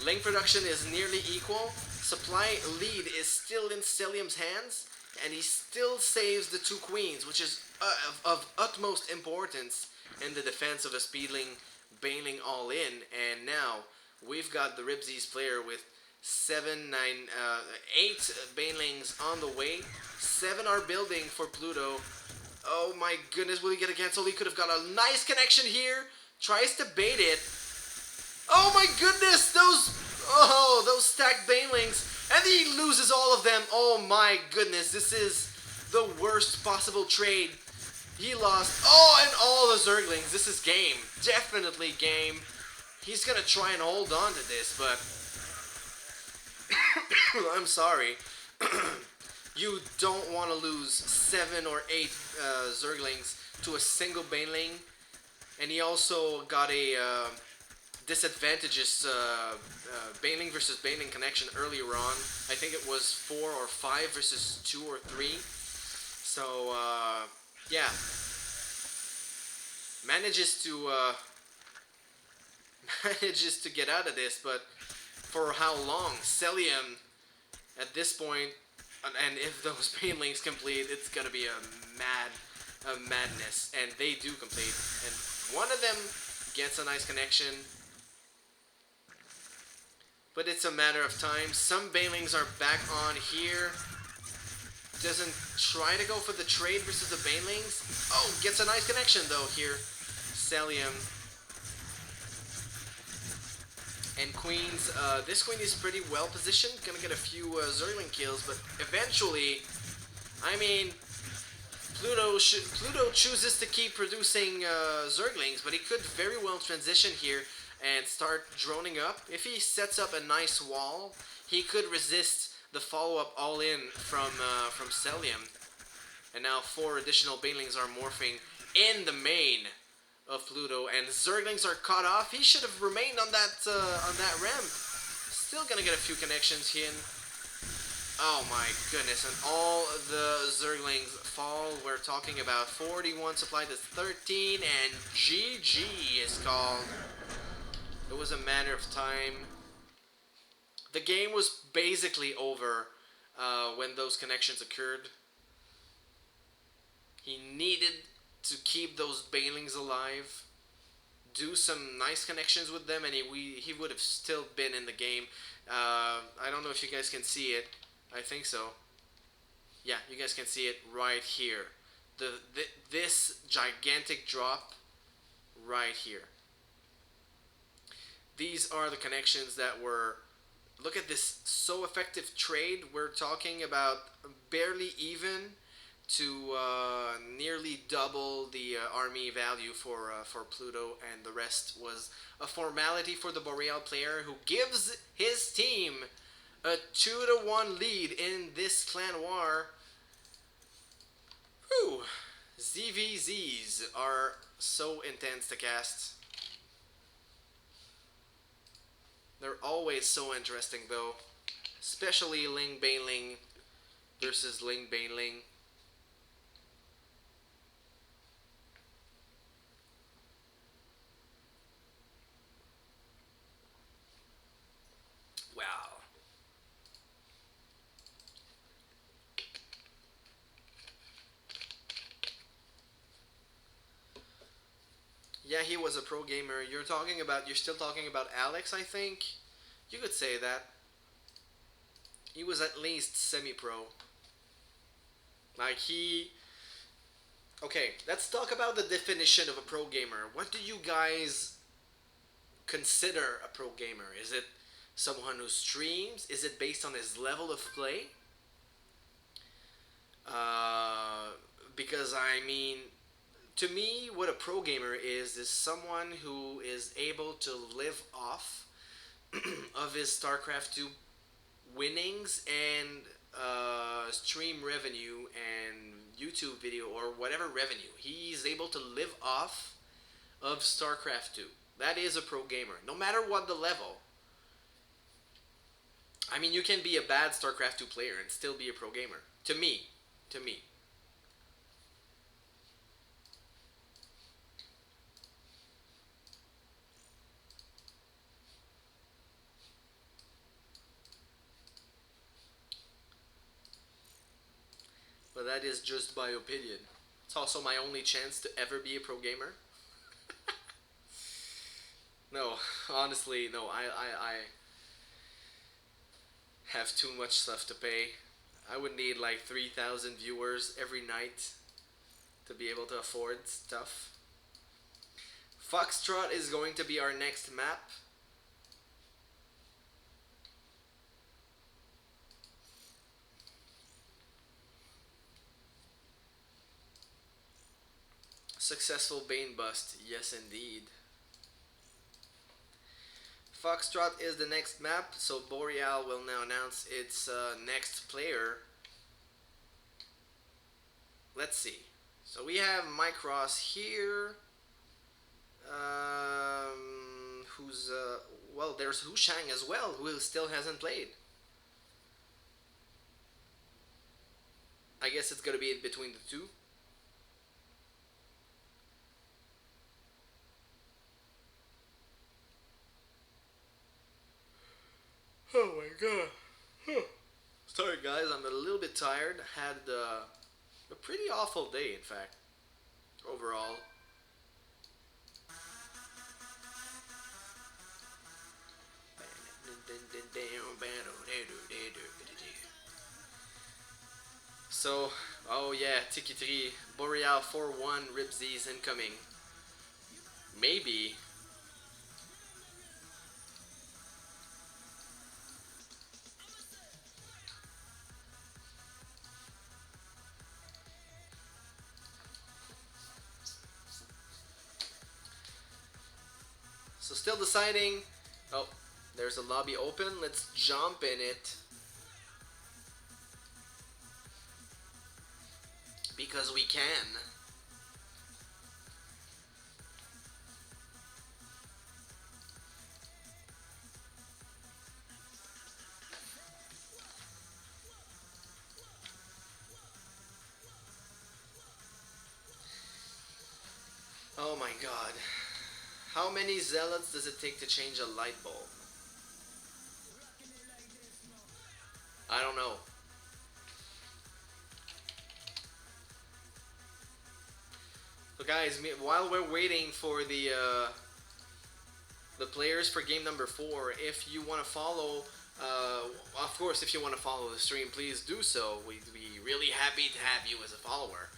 Link production is nearly equal. Supply lead is still in Celium's hands. And he still saves the 2 Queens, which is of utmost importance in the defense of a Speedling Baneling all in. And now we've got the Rip Zeez player with 8 Banelings on the way. 7 are building for Pluto. Oh my goodness, will he get a cancel? He could have got a nice connection here. Tries to bait it. Oh my goodness, those stacked Banelings. And he loses all of them. Oh my goodness, this is the worst possible trade. He lost, and all the Zerglings. This is game. Definitely game. He's going to try and hold on to this, but I'm sorry. You don't want to lose 7 or 8 Zerglings to a single Baneling. And he also got a disadvantageous Baneling versus Baneling connection earlier on. I think it was 4 or 5 versus 2 or 3. So, yeah. Manages to get out of this, but for how long? Celium, at this point, and if those Banelings complete, it's gonna be a madness. And they do complete. And one of them gets a nice connection. But it's a matter of time. Some Banelings are back on here. Doesn't try to go for the trade versus the Banelings. Oh, gets a nice connection though here. Celium. And Queens. This Queen is pretty well positioned. Gonna get a few Zergling kills, but eventually, I mean, Pluto chooses to keep producing Zerglings, but he could very well transition here and start droning up. If he sets up a nice wall, he could resist the follow-up all-in from Celium. And now 4 additional Banelings are morphing in the main of Pluto, and Zerglings are cut off. He should have remained on that ramp. Still gonna get a few connections here. Oh my goodness, and all the Zerglings fall. We're talking about 41 supply to 13, and GG is called. It was a matter of time. The game was basically over when those connections occurred. He needed to keep those Banelings alive, do some nice connections with them, and he would have still been in the game. I don't know if you guys can see it. I think so. Yeah, you guys can see it right here. This gigantic drop right here. These are the connections that were. Look at this so effective trade. We're talking about barely even to nearly double the army value for Pluto, and the rest was a formality for the Boreal player, who gives his team a 2-1 lead in this clan war. Whew. ZVZs are so intense to cast. They're always so interesting though, especially Ling Baneling versus Ling Baneling. Wow. Yeah, he was a pro gamer. You're still talking about Alex, I think. You could say that. He was at least semi-pro. Like he Okay, let's talk about the definition of a pro gamer. What do you guys consider a pro gamer? Is it someone who streams? Is it based on his level of play? Uh, because I mean, to me, what a pro gamer is someone who is able to live off of his StarCraft 2 winnings and stream revenue and YouTube video or whatever revenue. He's able to live off of StarCraft 2. That is a pro gamer, no matter what the level. I mean, you can be a bad StarCraft 2 player and still be a pro gamer. To me. To me. But that is just my opinion. It's also my only chance to ever be a pro gamer. No, honestly, no. I have too much stuff to pay. I would need like 3,000 viewers every night to be able to afford stuff. Foxtrot is going to be our next map. Successful Bane bust, yes indeed. Foxtrot is the next map, so Boreal will now announce its next player. Let's see. So we have Micross here. Who's well, there's Hu Shang as well, who still hasn't played. I guess it's gonna be in between the two. Oh my god. Huh. Sorry guys, I'm a little bit tired. Had a pretty awful day, in fact, overall. So, oh yeah, Tiki 3, Boreal 4-1, Rip Zeez incoming. Maybe. So So still deciding. Oh, there's a lobby open. Let's jump in it. Because we can. Oh my god. How many zealots does it take to change a light bulb? I don't know. So guys, while we're waiting for the players for game number 4, if you want to follow, of course, if you want to follow the stream, please do so. We'd be really happy to have you as a follower.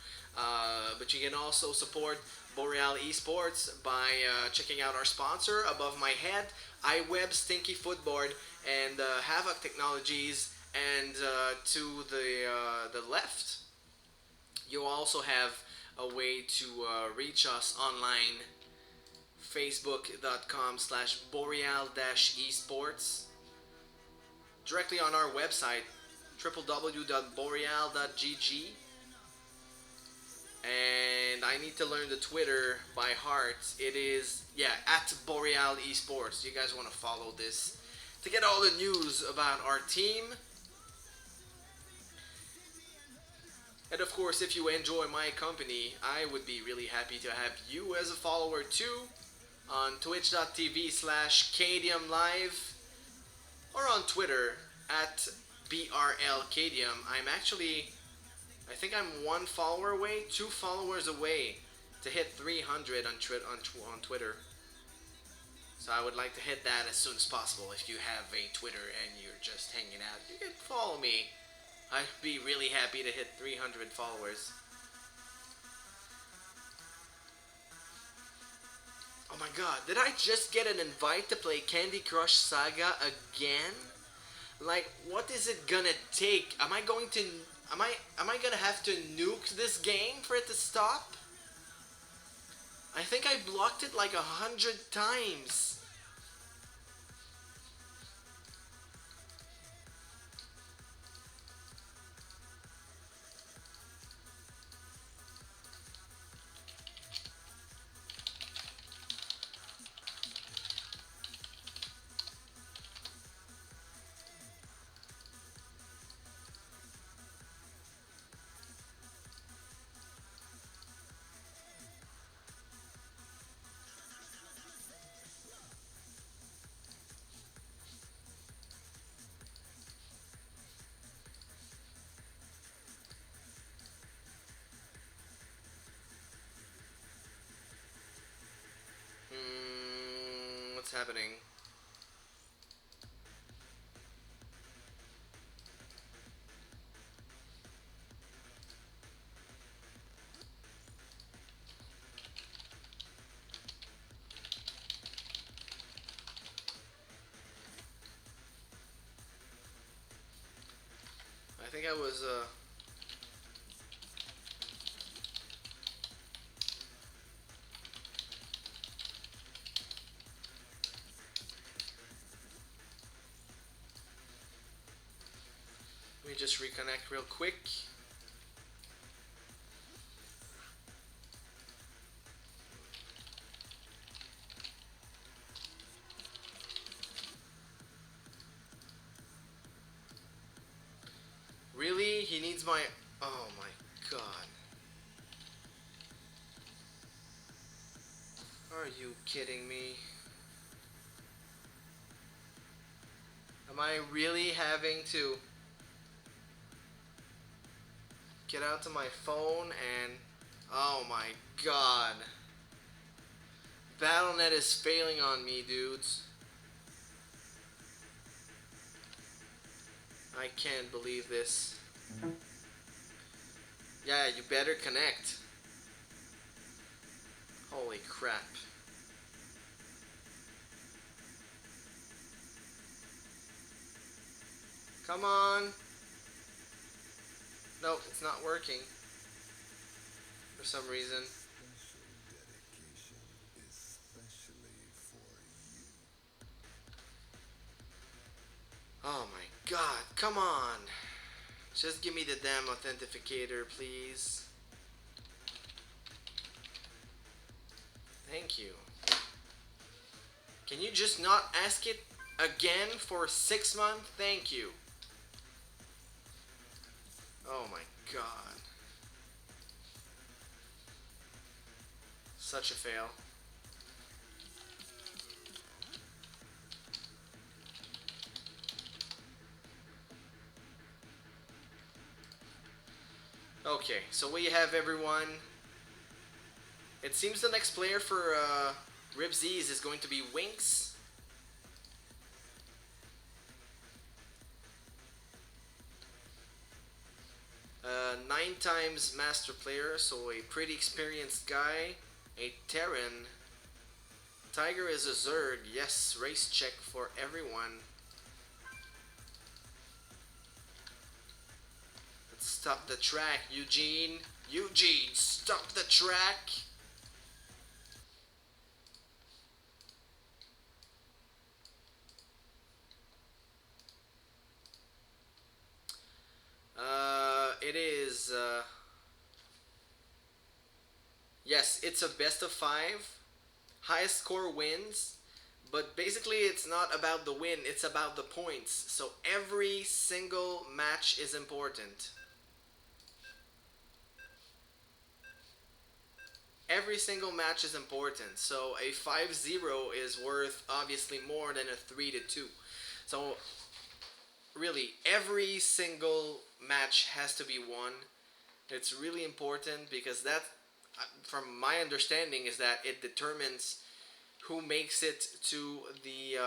But you can also support Boreal eSports by checking out our sponsor above my head, iWeb Stinky Footboard, and Havoc Technologies. And to the left, you also have a way to reach us online, facebook.com/boreal-esports, directly on our website, www.boreal.gg. And I need to learn the Twitter by heart. It is, yeah, at Boreal Esports. You guys want to follow this to get all the news about our team. And of course, if you enjoy my company, I would be really happy to have you as a follower too on twitch.tv/Cadium Live or on Twitter at BRLCadium. I think I'm one follower away, 2 followers away to hit 300 on Twitter. So I would like to hit that as soon as possible. If you have a Twitter and you're just hanging out, you can follow me. I'd be really happy to hit 300 followers. Oh my god, did I just get an invite to play Candy Crush Saga again? Like, what is it gonna take? Am I gonna have to nuke this game for it to stop? I think I blocked it like 100 times. What's happening? I think I was, let me just reconnect real quick. Really? He needs my... Oh my god. Are you kidding me? Am I really having to get out to my phone and... Oh my god. Battle.net is failing on me, dudes. I can't believe this. Yeah, you better connect. Holy crap. Come on. Nope, it's not working. For some reason. Oh my god, come on. Just give me the damn authenticator, please. Thank you. Can you just not ask it again for 6 months? Thank you. Oh my god. Such a fail. Okay, so we have everyone. It seems the next player for Rip Zeez is going to be Winks. 9 times master player, so a pretty experienced guy. A Terran. Tiger is a Zerg. Yes, race check for everyone. Let's stop the track, Eugene. Eugene, stop the track. It is. Yes, it's a best of 5. Highest score wins. But basically, it's not about the win, it's about the points. So every single match is important. Every single match is important. So a 5-0 is worth obviously more than a 3-2. So really, every single match has to be won. It's really important because that, from my understanding, is that it determines who makes it to the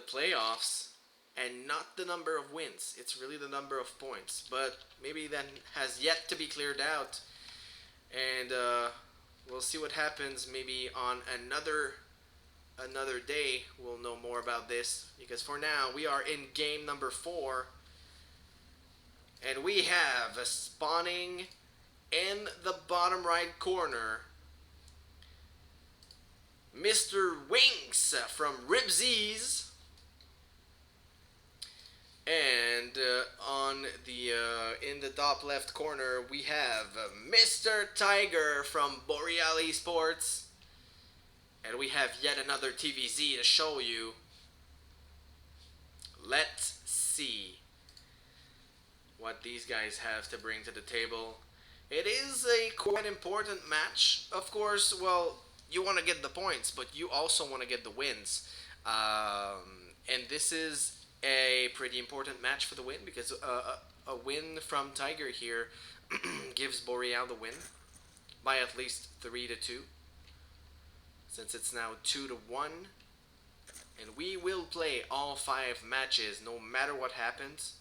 playoffs, and not the number of wins. It's really the number of points. But maybe that has yet to be cleared out, and we'll see what happens. Maybe on another day, we'll know more about this. Because for now, we are in game number 4, and we have a spawning in the bottom right corner, Mr. Winks from Rip Zeez. And on the in the top left corner, we have Mr. Tiger from Boreal eSports. And we have yet another TVZ to show you. Let's see what these guys have to bring to the table. It is a quite important match. Of course, well, you want to get the points, but you also want to get the wins. And this is a pretty important match for the win, because a win from Tiger here gives Boreal the win by at least 3-2, since it's now 2-1. And we will play all 5 matches no matter what happens.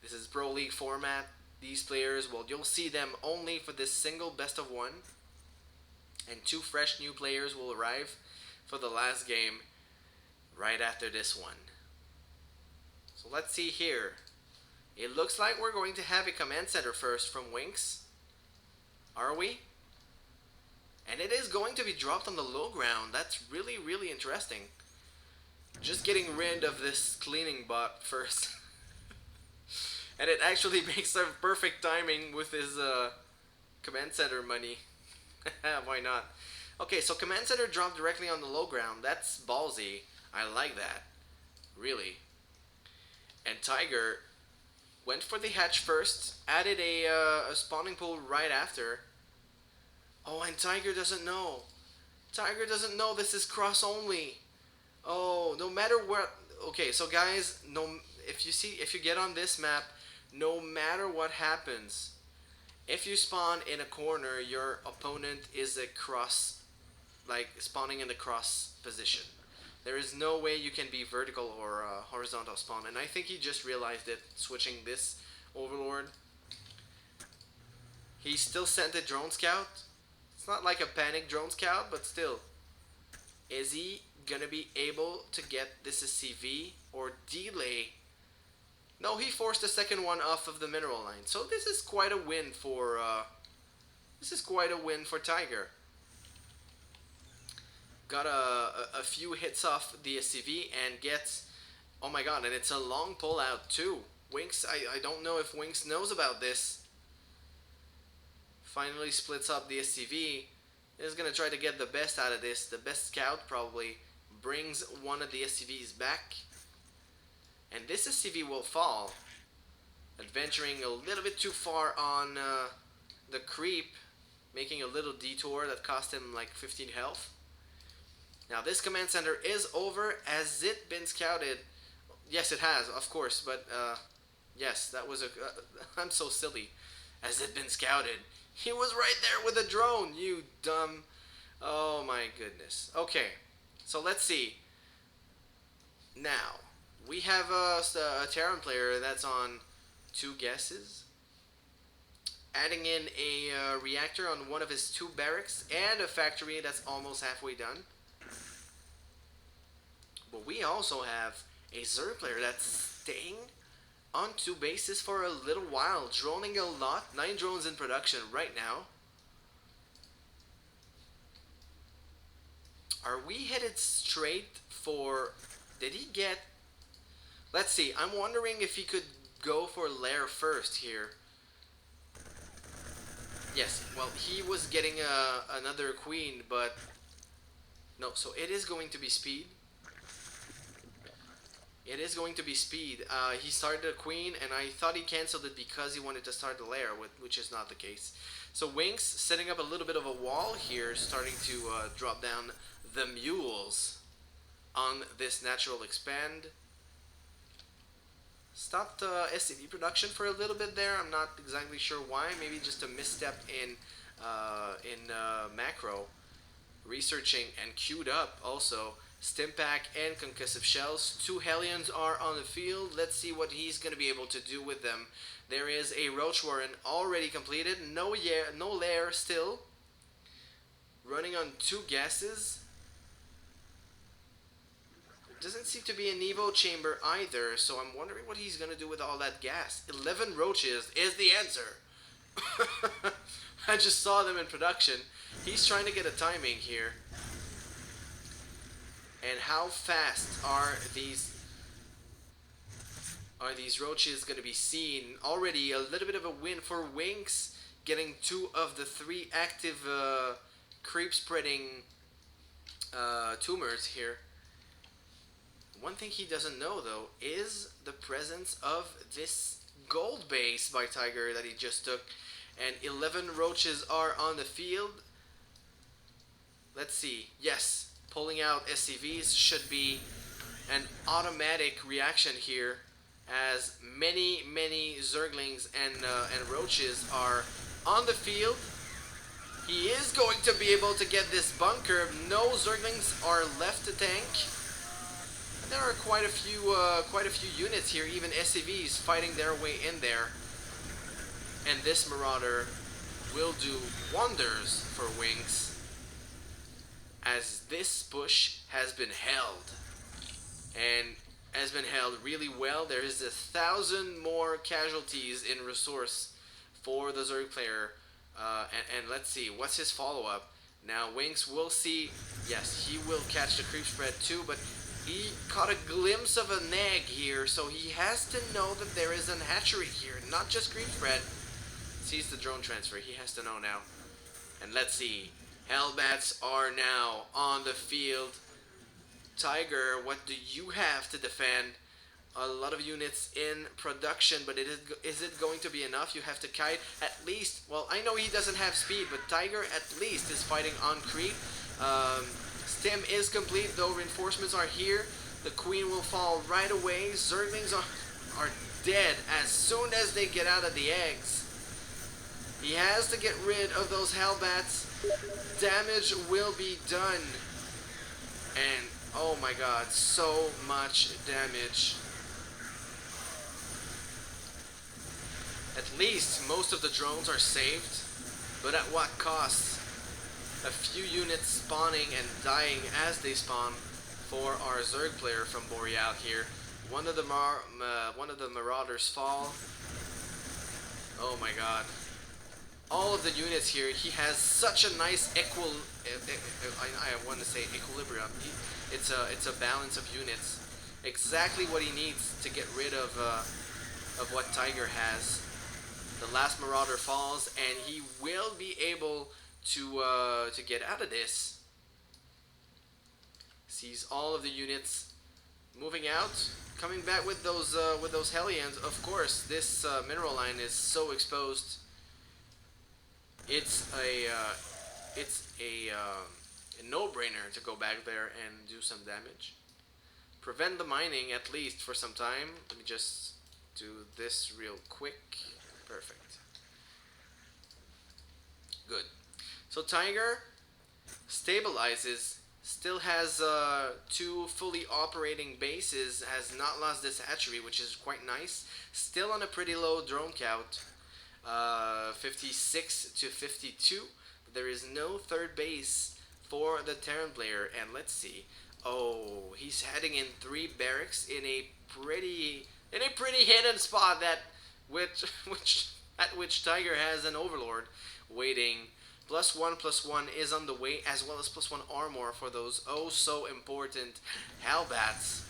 This is Pro League format. These players, well, you'll see them only for this single best of 1. And 2 fresh new players will arrive for the last game right after this one. So let's see here. It looks like we're going to have a command center first from Winks. Are we? And it is going to be dropped on the low ground. That's really, really interesting. Just getting rid of this cleaning bot first. And it actually makes a perfect timing with his command center money. Why not? Okay, so command center dropped directly on the low ground. That's ballsy. I like that. Really. And Tiger went for the hatch first, added a spawning pool right after. Oh, and Tiger doesn't know. Tiger doesn't know this is cross only. Oh, no matter what. Okay, so guys, if you get on this map, no matter what happens, if you spawn in a corner, your opponent is a cross, like spawning in the cross position. There is no way you can be vertical or horizontal spawn, and I think he just realized it, switching this Overlord. He still sent a drone scout. It's not like a panic drone scout, but still. Is he gonna be able to get this as CV or delay? No, he forced the second one off of the mineral line. So this is quite a win for Tiger. got a few hits off the SCV and gets, oh my god, and it's a long pull out too. Winx, I don't know if Winx knows about this. Finally splits up the SCV. Is gonna try to get the best out of this. The best scout probably brings one of the SCVs back. And this SCV will fall. Adventuring a little bit too far on the creep. Making a little detour that cost him like 15 health. Now this command center is over. Has it been scouted? Yes, it has, of course. But yes, that was a... I'm so silly. Has it been scouted? He was right there with a drone, you dumb... Oh my goodness. Okay, so let's see. Now, we have a Terran player that's on 2 guesses. Adding in a reactor on one of his 2 barracks and a factory that's almost halfway done. But we also have a Zerg player that's staying on 2 bases for a little while, droning a lot. 9 drones in production right now. Are we headed straight for... Did he get... Let's see, I'm wondering if he could go for lair first here. Yes, well, he was getting another queen, but... No, so it is going to be speed. It is going to be speed. He started a queen, and I thought he cancelled it because he wanted to start the lair, which is not the case. So Winx setting up a little bit of a wall here, starting to drop down the mules on this natural expand. Stopped SCV production for a little bit there. I'm not exactly sure why. Maybe just a misstep in macro. Researching and queued up also. Stimpack and concussive shells. 2 Hellions are on the field. Let's see what he's going to be able to do with them. There is a Roach Warren already completed. No lair still. Running on 2 gases. Doesn't seem to be an Evo chamber either, so I'm wondering what he's going to do with all that gas. 11 roaches is the answer. I just saw them in production. He's trying to get a timing here. And how fast are these roaches going to be seen? Already a little bit of a win for Winx, getting 2 of the 3 active creep spreading tumors here. One thing he doesn't know though is the presence of this gold base by Tiger that he just took. And 11 roaches are on the field. Let's see. Yes, pulling out SCVs should be an automatic reaction here, as many Zerglings and roaches are on the field. He is going to be able to get this bunker. No Zerglings are left to tank. There are quite a few units here, even SCVs fighting their way in there. And this Marauder will do wonders for Winx, as this push has been held. And has been held really well. There is 1,000 more casualties in resource for the Zerg player. And let's see, what's his follow-up? Now Winx will see, yes, he will catch the creep spread too, but he caught a glimpse of an egg here, so he has to know that there is an hatchery here, not just creep spread. Sees the drone transfer, he has to know now. And let's see, Hellbats are now on the field. Tiger, what do you have to defend? A lot of units in production, but is it going to be enough? You have to kite at least, well, I know he doesn't have speed, but Tiger at least is fighting on creep. Stem is complete, though reinforcements are here. The queen will fall right away. Zerglings are dead as soon as they get out of the eggs. He has to get rid of those Hellbats. Damage will be done. And, oh my god, so much damage. At least most of the drones are saved, but at what cost? A few units spawning and dying as they spawn for our Zerg player from Boreal here. One of the Marauders fall. Oh my god. all of the units here. He has such a nice I want to say equilibrium. It's a balance of units. Exactly what he needs to get rid of what Tiger has. The last Marauder falls, and he will be able to get out of this. Sees all of the units moving out, coming back with those Hellions. Of course, this mineral line is so exposed. It's a no-brainer to go back there and do some damage. Prevent the mining at least for some time. Let me just do this real quick. Perfect. Good. So Tiger stabilizes. Still has 2 fully operating bases. Has not lost this hatchery, which is quite nice. Still on a pretty low drone count. 56 to 52. But there is no third base for the Terran player. And let's see. Oh, he's heading in 3 barracks in a pretty hidden spot that at which Tiger has an Overlord waiting. +1/+1 is on the way, as well as +1 armor for those oh so important Hellbats.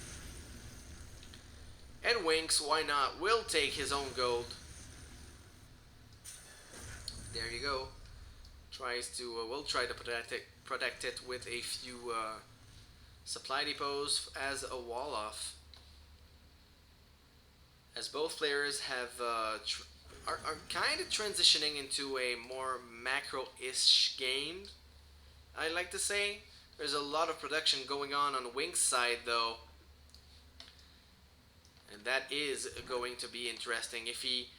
And Winks, why not, will take his own gold. There you go. Will try to protect it with a few supply depots as a wall off. As both players have are kind of transitioning into a more macro-ish game, I like to say. There's a lot of production going on Wink's side though, and that is going to be interesting. If he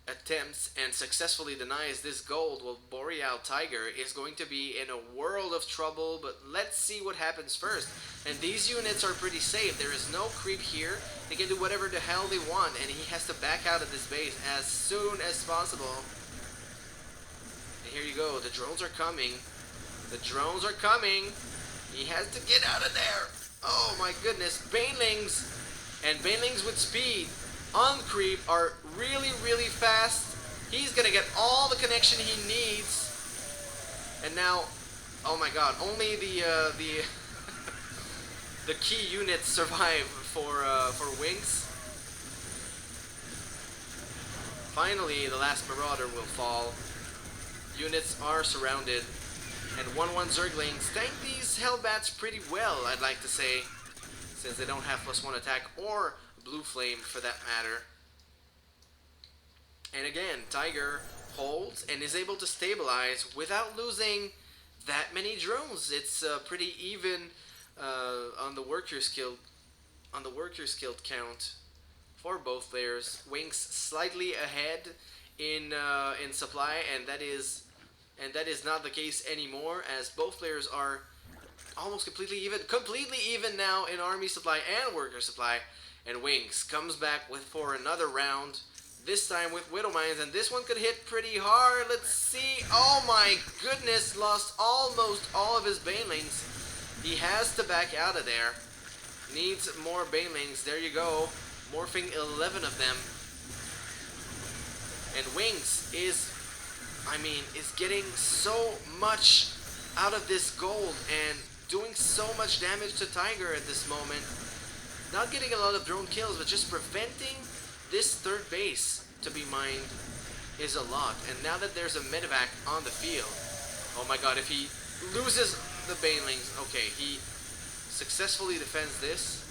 attempts and successfully denies this gold, well, Boreal Tiger is going to be in a world of trouble, but let's see what happens first. And these units are pretty safe. There is no creep here. They can do whatever the hell they want, and he has to back out of this base as soon as possible. And here you go. The drones are coming. The drones are coming. He has to get out of there. Oh my goodness. Banelings and Banelings with speed on creep are really fast. He's gonna get all the connection he needs. And now, oh my god, only the the key units survive for Winks. Finally, the last Marauder will fall. Units are surrounded, and 1/1 Zerglings tank these Hellbats pretty well, I'd like to say, since they don't have +1 attack or Blue Flame for that matter. And again, Tiger holds and is able to stabilize without losing that many drones. It's pretty even on the worker skilled count for both players. Winks slightly ahead in supply, and that is not the case anymore, as both players are almost completely even now in army supply and worker supply. And Winks comes back for another round, this time with Widow Mines, and this one could hit pretty hard. Let's see. Oh my goodness, lost almost all of his Banelings. He has to back out of there. Needs more Banelings. There you go. Morphing 11 of them. And Winks is getting so much out of this gold and doing so much damage to Tiger at this moment. Not getting a lot of drone kills, but just preventing this third base to be mined is a lot. And now that there's a medevac on the field, oh my god, if he loses the Banelings, okay, he successfully defends this.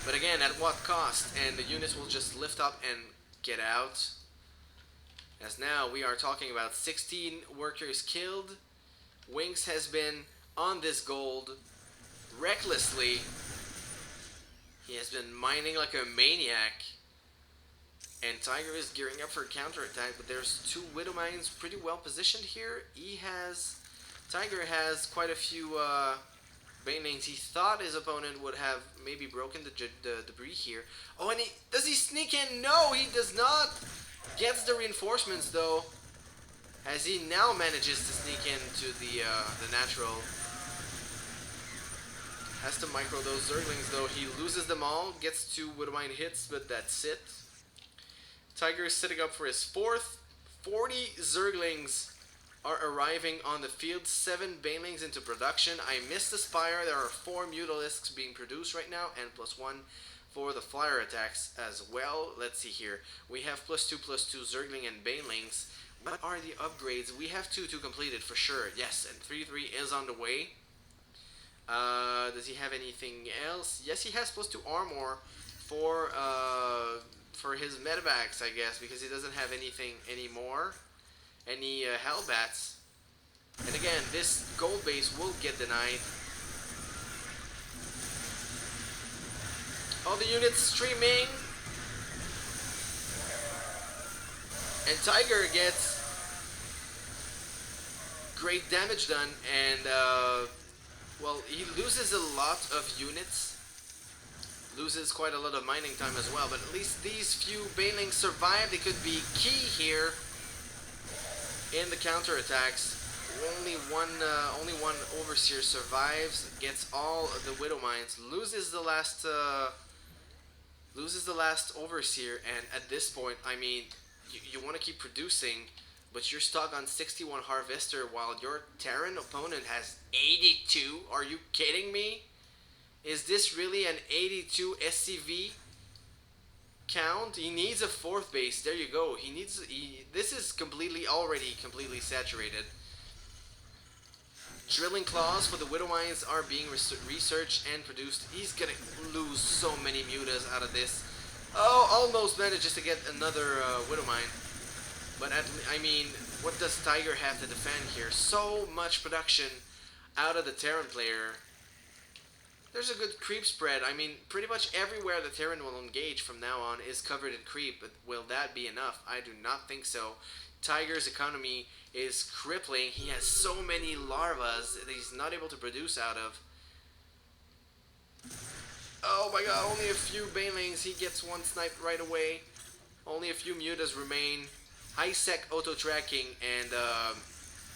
But again, at what cost? And the units will just lift up and get out. As now we are talking about 16 workers killed. Winks has been on this gold recklessly. He has been mining like a maniac. And Tiger is gearing up for a counterattack, but there's 2 Widow Mines pretty well positioned here. Tiger has quite a few Banelings. He thought his opponent would have maybe broken the debris here. Oh, and does he sneak in? No, he does not. Gets the reinforcements though, as he now manages to sneak into the natural. Has to micro those Zerglings though. He loses them all, gets 2 Widowmine hits, but that's it. Tiger is setting up for his fourth. 40 Zerglings are arriving on the field. 7 Banelings into production. I missed the Spire. There are 4 Mutalisks being produced right now, and +1 for the flyer attacks as well. Let's see here. We have +2/+2 Zergling and Banelings. What are the upgrades? We have 2 completed for sure. Yes, and 3/3 is on the way. Does he have anything else? Yes, he has +2 armor for his medevacs, I guess, because he doesn't have anything anymore. Any Hellbats. And again, this gold base will get denied. All the units streaming. And Tiger gets great damage done, and well, he loses a lot of units. Loses quite a lot of mining time as well, but at least these few Banelings survive. They could be key here in the counterattacks. Only one Overseer survives, gets all of the Widow Mines, loses the last Overseer, and at this point, I mean, you want to keep producing, but you're stuck on 61 Harvester while your Terran opponent has 82. Are you kidding me? Is this really an 82 SCV count? He needs a 4th base. There you go. This is already completely saturated. Drilling claws for the Widow Mines are being researched and produced. He's gonna lose so many mutas out of this. Oh, almost manages to get another Widow Mine. But I mean, what does Tiger have to defend here? So much production out of the Terran player. There's a good creep spread. I mean, pretty much everywhere the Terran will engage from now on is covered in creep, but will that be enough? I do not think so. Tiger's economy is crippling. He has so many larvas that he's not able to produce out of. Oh my god, only a few Banelings. He gets one sniped right away. Only a few mutas remain. High sec auto tracking, and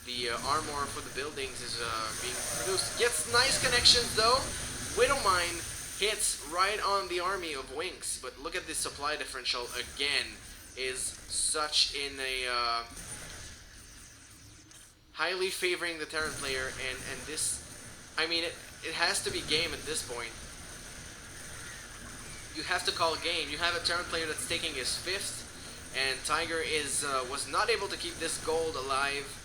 the armor for the buildings is being produced. Gets nice connections though. Widow Mine hits right on the army of Winks, but look at this supply differential again. Is such in a highly favoring the Terran player, and this, I mean, it has to be game at this point. You have to call game. You have a Terran player that's taking his 5th, and Tiger was not able to keep this gold alive.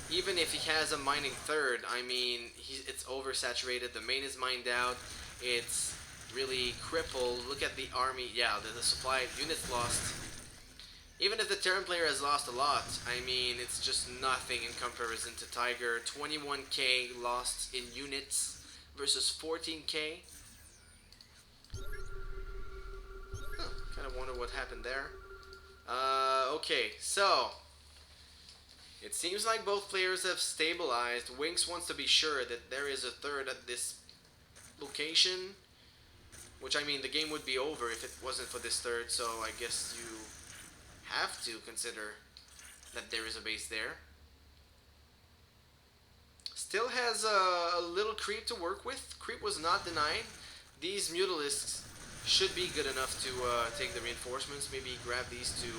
Even if he has a mining 3rd, I mean, it's oversaturated. The main is mined out. It's really crippled. Look at the army. Yeah, the supply units lost. Even if the Terran player has lost a lot, I mean, it's just nothing in comparison to Tiger. 21k lost in units versus 14k. Huh, kind of wonder what happened there. Okay, so it seems like both players have stabilized. Winks wants to be sure that there is a 3rd at this location, which, I mean, the game would be over if it wasn't for this 3rd, so I guess you have to consider that there is a base there. Still has a little creep to work with. Creep was not denied. These Mutalisks should be good enough to take the reinforcements. Maybe grab these two.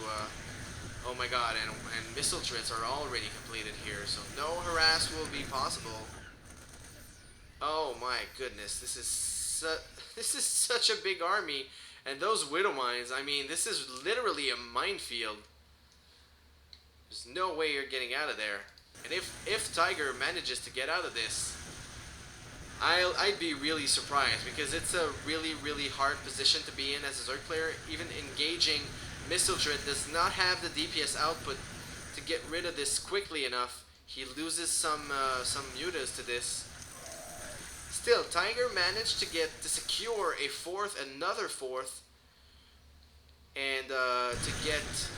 Oh my god, and missile turrets are already completed here, so no harass will be possible. Oh my goodness, this is such a big army. And those Widow Mines, I mean, this is literally a minefield. There's no way you're getting out of there. And if Tiger manages to get out of this, I'd be really surprised, because it's a really, really hard position to be in as a Zerg player. Even engaging missile turret does not have the DPS output to get rid of this quickly enough. He loses some mutas to this. Still, Tiger managed to secure a 4th, another 4th, and to get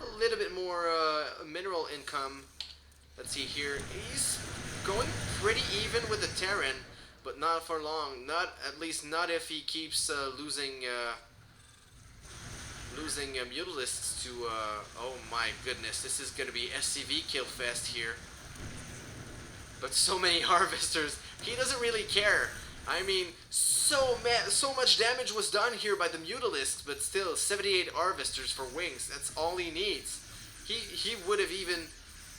a little bit more mineral income. Let's see here. He's going pretty even with the Terran, but not for long. At least not if he keeps losing Mutalisks to. Oh my goodness, this is gonna be SCV kill fest here. But so many Harvesters. He doesn't really care. I mean, so much damage was done here by the Mutalist, but still, 78 Harvesters for Wings. That's all he needs. He would have even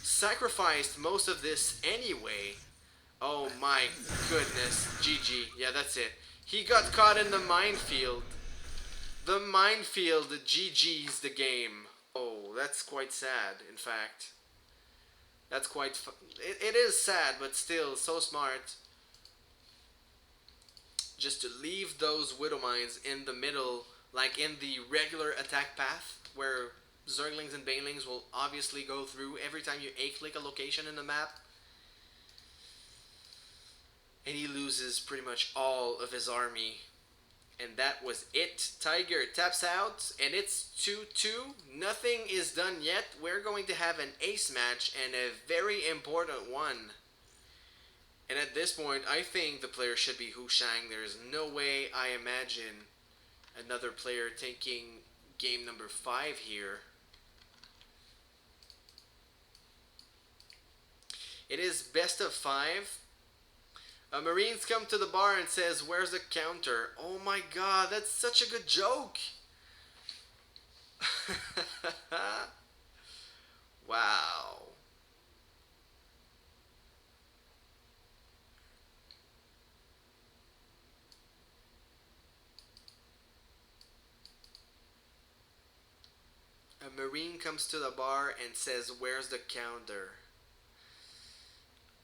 sacrificed most of this anyway. Oh my goodness. GG. Yeah, that's it. He got caught in the minefield. The minefield GG's the game. Oh, that's quite sad, in fact. That's quite. It is sad, but still so smart. Just to leave those Widow Mines in the middle, like in the regular attack path, where Zerglings and Banelings will obviously go through every time you A-click a location in the map. And he loses pretty much all of his army. And that was it. Tiger taps out, and it's 2-2. Nothing is done yet. We're going to have an ace match, and a very important one. And at this point, I think the player should be Hu Shang. There is no way I imagine another player taking game number 5 here. It is best of 5. Marines come to the bar and says, "Where's the counter?" Oh my god, that's such a good joke. Wow. A Marine comes to the bar and says, "Where's the counter?"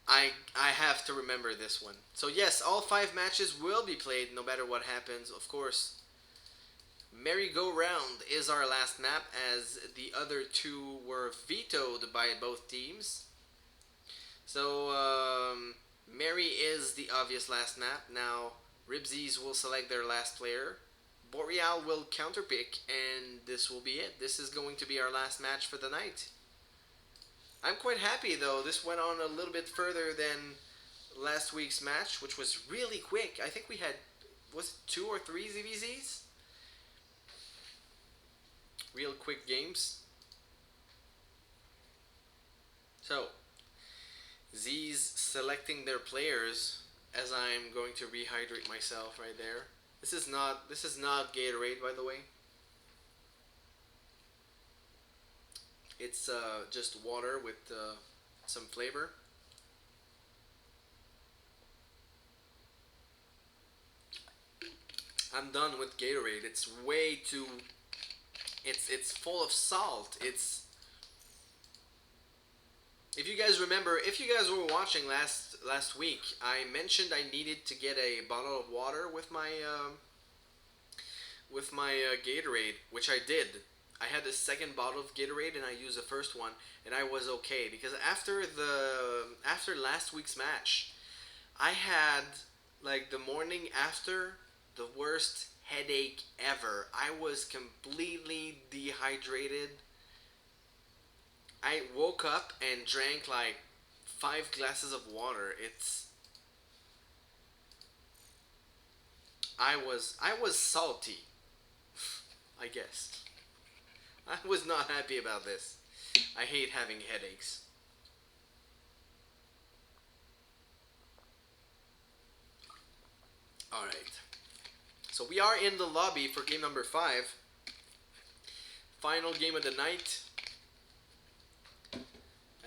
I have to remember this one. So yes, all 5 matches will be played no matter what happens, of course. Merry-Go-Round is our last map, as the other 2 were vetoed by both teams. So Merry is the obvious last map. Now Rip Zeez will select their last player. Boreal will counterpick, and this will be it. This is going to be our last match for the night. I'm quite happy though. This went on a little bit further than last week's match, which was really quick. I think we had, was it 2 or 3 ZVZs? Real quick games. So, Z's selecting their players as I'm going to rehydrate myself right there. This is not Gatorade, by the way. It's just water with some flavor. I'm done with Gatorade. It's way too. It's full of salt. It's. If you guys remember, if you guys were watching last week, I mentioned I needed to get a bottle of water with my Gatorade, which I did. I had the second bottle of Gatorade and I used the first one, and I was okay because after last week's match, I had like the morning after the worst headache ever. I was completely dehydrated. I woke up and drank like 5 glasses of water. I was salty, I guess. I was not happy about this. I hate having headaches. Alright. So we are in the lobby for game number 5. Final game of the night.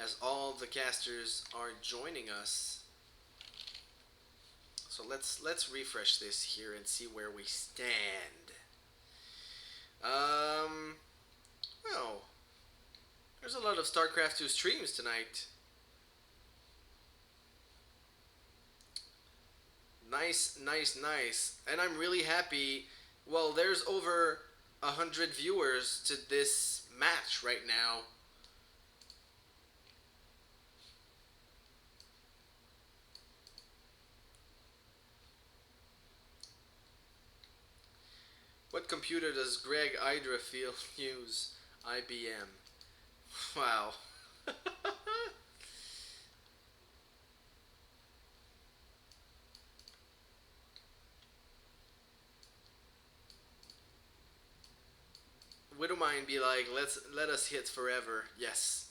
As all the casters are joining us. So let's refresh this here and see where we stand. Well, there's a lot of StarCraft 2 streams tonight. Nice, nice, nice. And I'm really happy. Well, there's over 100 viewers to this match right now. What computer does Greg Idrafield use? IBM. Wow. Widowmine be like, let us hit forever. Yes.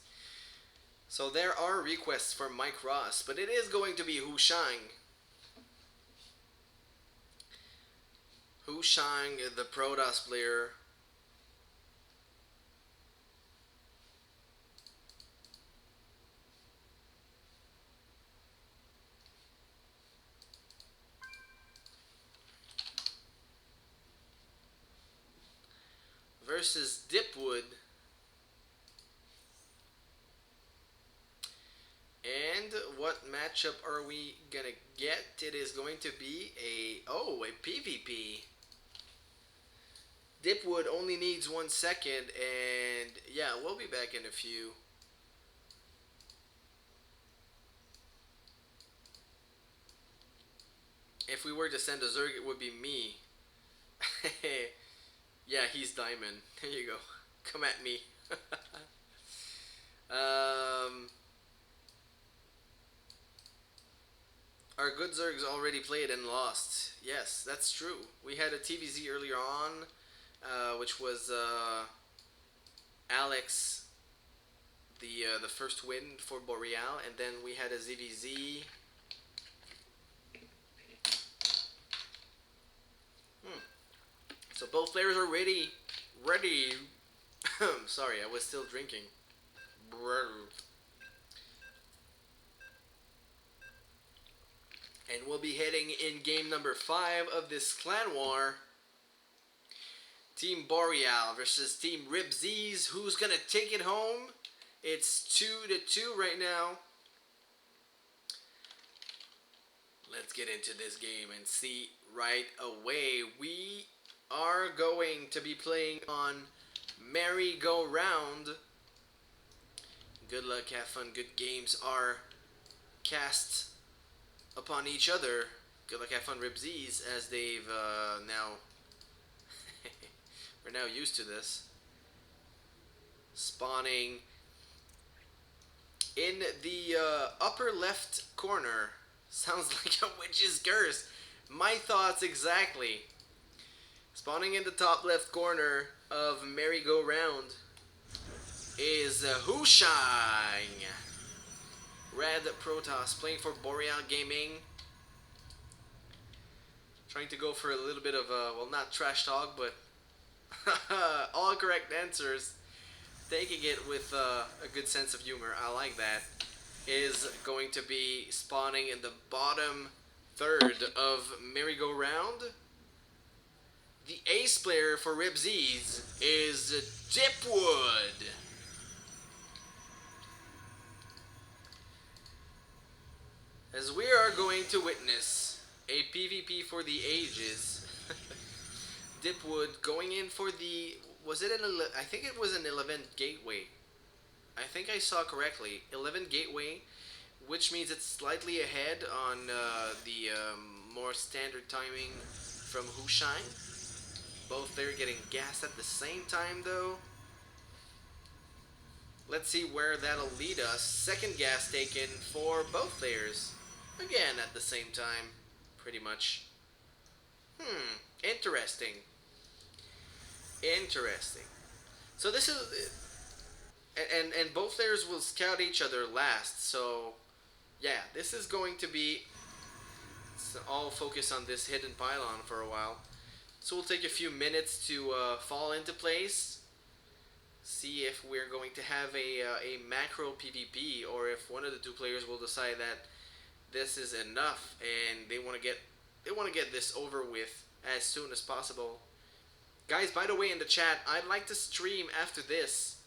So there are requests for Mike Ross, but it is going to be Hu Shang. Hushang, the Protoss player, versus Dipwood. And what matchup are we gonna get? It is going to be a PvP. Dipwood only needs 1 second, and yeah, we'll be back in a few. If we were to send a Zerg, it would be me. Yeah, he's Diamond. There you go. Come at me. um, our good Zergs already played and lost. Yes, that's true. We had a TVZ earlier on, which was Alex, the first win for Boreal, and then we had a ZVZ. Hmm. So both players are ready. Ready. Sorry, I was still drinking. And we'll be heading in game number 5 of this clan war. Team Boreal versus Team Rip Zeez. Who's gonna take it home? It's 2-2 right now. Let's get into this game and see right away. We are going to be playing on merry-go-round. Good luck, have fun, good games are cast upon each other. Good luck, have fun, Rip Zeez, as they've now we're now used to this. Spawning in the upper left corner. Sounds like a witch's curse. My thoughts exactly. Spawning in the top left corner of merry-go-round is Hushang. Red Protoss playing for Boreal Gaming. Trying to go for a little bit of well, not trash talk, but all correct answers. Taking it with a good sense of humor. I like that. Is going to be spawning in the bottom third of merry-go-round. The ace player for Rip Zeez is Dipwood. As we are going to witness a PvP for the ages. Dipwood going in for the, was it I think it was an 11 gateway. I think I saw correctly. 11 gateway, which means it's slightly ahead on the more standard timing from Hushang. Both they're getting gassed at the same time though. Let's see where that'll lead us. Second gas taken for both players. Again at the same time, pretty much. Interesting. Interesting. So this is, and both players will scout each other last. So yeah, this is going to be all focus on this hidden pylon for a while. So we'll take a few minutes to fall into place. See if we're going to have a macro PvP, or if one of the two players will decide that this is enough and they want to get this over with as soon as possible. Guys, by the way, in the chat, I'd like to stream after this.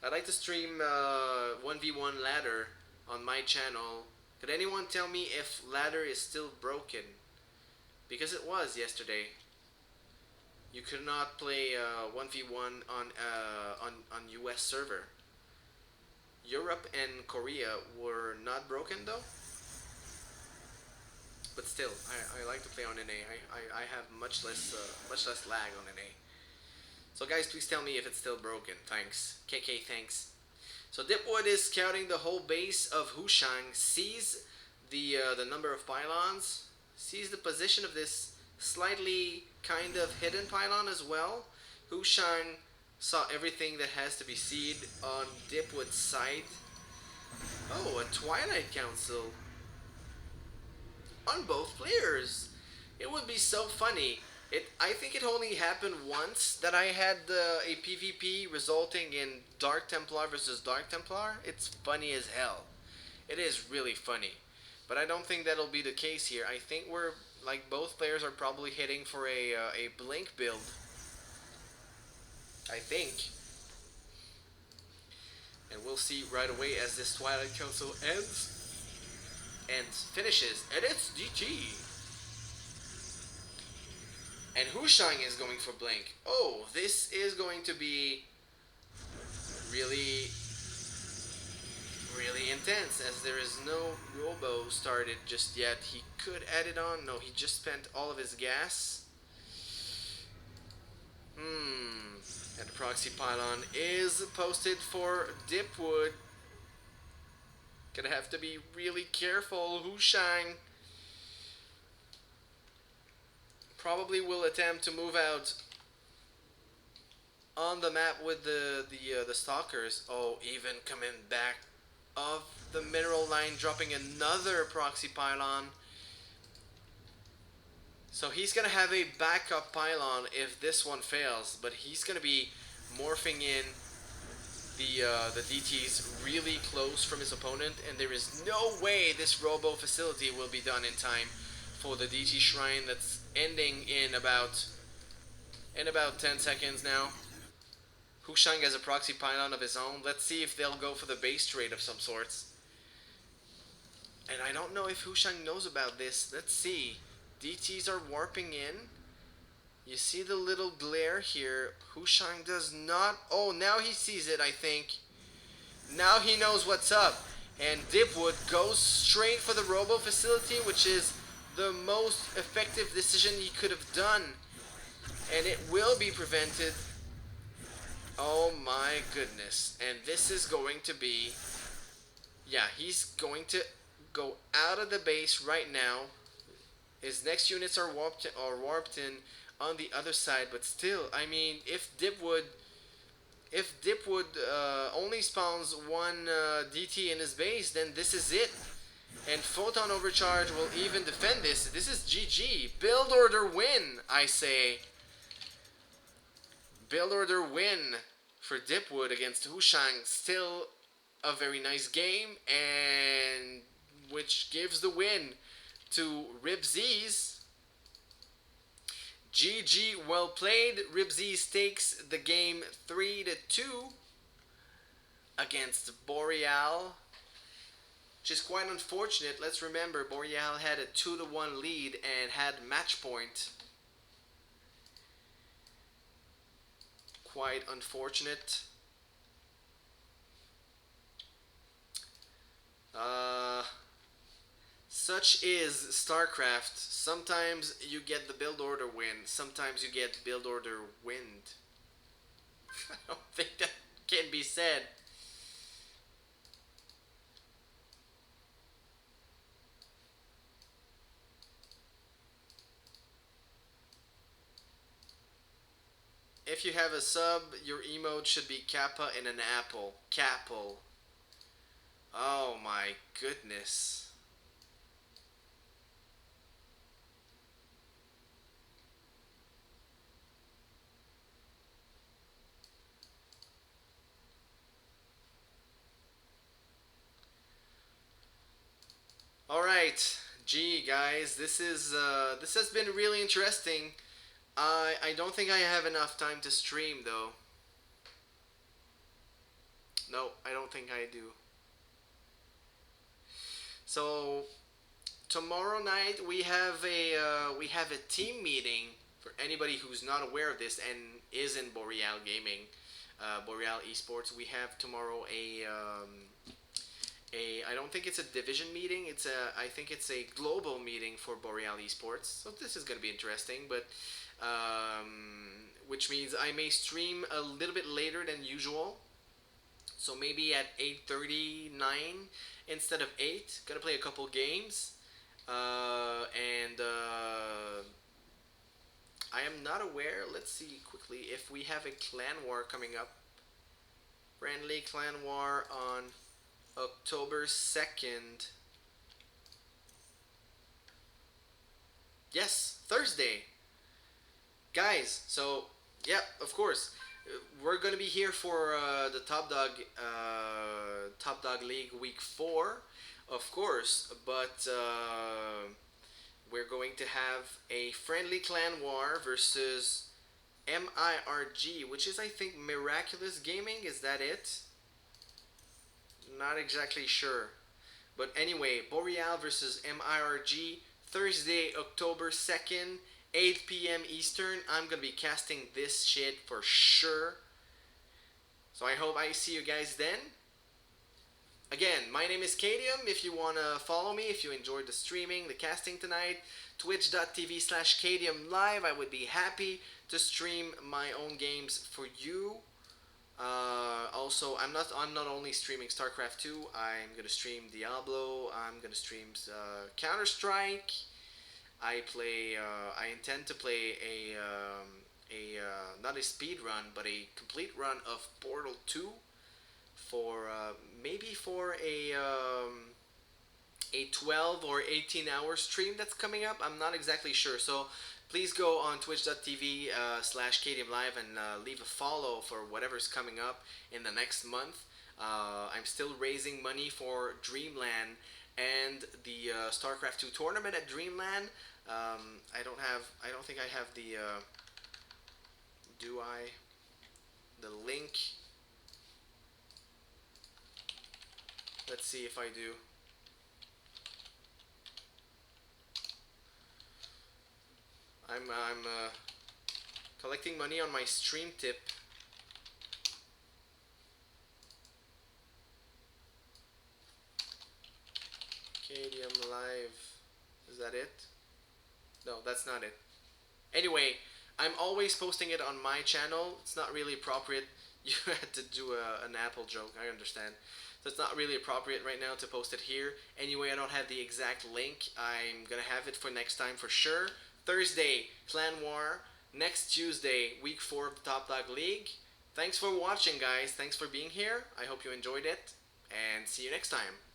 I'd like to stream 1v1 ladder on my channel. Could anyone tell me if ladder is still broken? Because it was yesterday. You could not play 1v1 on US server. Europe and Korea were not broken though. But still, I like to play on NA. I have much less lag on NA. So guys, please tell me if it's still broken. Thanks. KK, thanks. So Dipwood is scouting the whole base of Hushang, sees the number of pylons, sees the position of this slightly kind of hidden pylon as well. Hushang saw everything that has to be seen on Dipwood's side. Oh, a Twilight Council on both players. It would be so funny I think it only happened once that I had a PvP resulting in Dark Templar versus Dark Templar. It's funny as hell. It is really funny. But I don't think that'll be the case here. I think we're like both players are probably hitting for a blink build. I think. And we'll see right away as this Twilight Council finishes, and it's GG. And Hushang is going for Blink. Oh, this is going to be really, really intense as there is no Robo started just yet. He could add it on. No, he just spent all of his gas. And the proxy pylon is posted for Dipwood. Gonna have to be really careful. Hushang probably will attempt to move out on the map with the stalkers. Oh, even coming back of the mineral line, dropping another proxy pylon. So he's gonna have a backup pylon if this one fails, but he's gonna be morphing in the DTs really close from his opponent, and there is no way this Robo facility will be done in time for the DT Shrine that's ending in about 10 seconds now. Hushang has a proxy pylon of his own. Let's see if they'll go for the base trade of some sorts. And I don't know if Hushang knows about this. Let's see. DTs are warping in. You see the little glare here. Hushang does not... Oh, now he sees it, I think. Now he knows what's up. And Dipwood goes straight for the Robo facility, which is the most effective decision he could have done. And it will be prevented. Oh my goodness. And this is going to be... Yeah, he's going to go out of the base right now. His next units are warped in on the other side, but still, I mean, if Dipwood only spawns one DT in his base, then this is it. And Photon Overcharge will even defend this. This is GG. Build order win, I say. Build order win for Dipwood against Hushang. Still a very nice game, and which gives the win to Rip Zeez. GG, well played. Rip Zeez takes the game 3-2 against Boreal, which is quite unfortunate. Let's remember, Boreal had a 2-1 lead and had match point. Quite unfortunate. Such is StarCraft. Sometimes you get the build order win, sometimes you get build order wind. I don't think that can be said. If you have a sub, your emote should be Kappa in an apple. Capple. Oh my goodness. Alright, gee guys, this has been really interesting. I don't think I have enough time to stream though. No, I don't think I do. So tomorrow night we have a team meeting for anybody who's not aware of this and is in Boreal Gaming, Boreal eSports. We have tomorrow a I don't think it's a division meeting. I think it's a global meeting for Boreal eSports. So this is gonna be interesting, but which means I may stream a little bit later than usual. So maybe at 8:39 instead of 8. Gonna play a couple games, and I am not aware. Let's see quickly if we have a clan war coming up. Friendly clan war on October 2nd. Yes, Thursday. guys. So yeah, of course, we're gonna be here for the Top Dog League Week 4, of course. But we're going to have a friendly clan war versus MIRG, which is I think Miraculous Gaming. Is that it? Not exactly sure. But anyway, Boreal versus MIRG, Thursday, October 2nd, 8 p.m. Eastern. I'm going to be casting this shit for sure. So I hope I see you guys then. Again, my name is Cadium. If you want to follow me, if you enjoyed the streaming, the casting tonight, twitch.tv/Cadium Live. I would be happy to stream my own games for you. Also, I'm not only streaming StarCraft 2. I'm gonna stream Diablo. I'm gonna stream Counter Strike. I intend to play not a speed run, but a complete run of Portal 2 for maybe for a 12 or 18-hour stream that's coming up. I'm not exactly sure. So please go on twitch.tv /KDM Live and leave a follow for whatever's coming up in the next month. I'm still raising money for Dreamland and the StarCraft 2 tournament at Dreamland. I don't think I have the, do I? The link. Let's see if I do. I'm collecting money on my stream tip. KDM Live. Is that it? No, that's not it. Anyway, I'm always posting it on my channel. It's not really appropriate. You had to do an Apple joke, I understand. So it's not really appropriate right now to post it here. Anyway, I don't have the exact link. I'm gonna have it for next time for sure. Thursday, Clan War. Next Tuesday, Week 4 of the Top Dog League. Thanks for watching, guys. Thanks for being here. I hope you enjoyed it. And see you next time.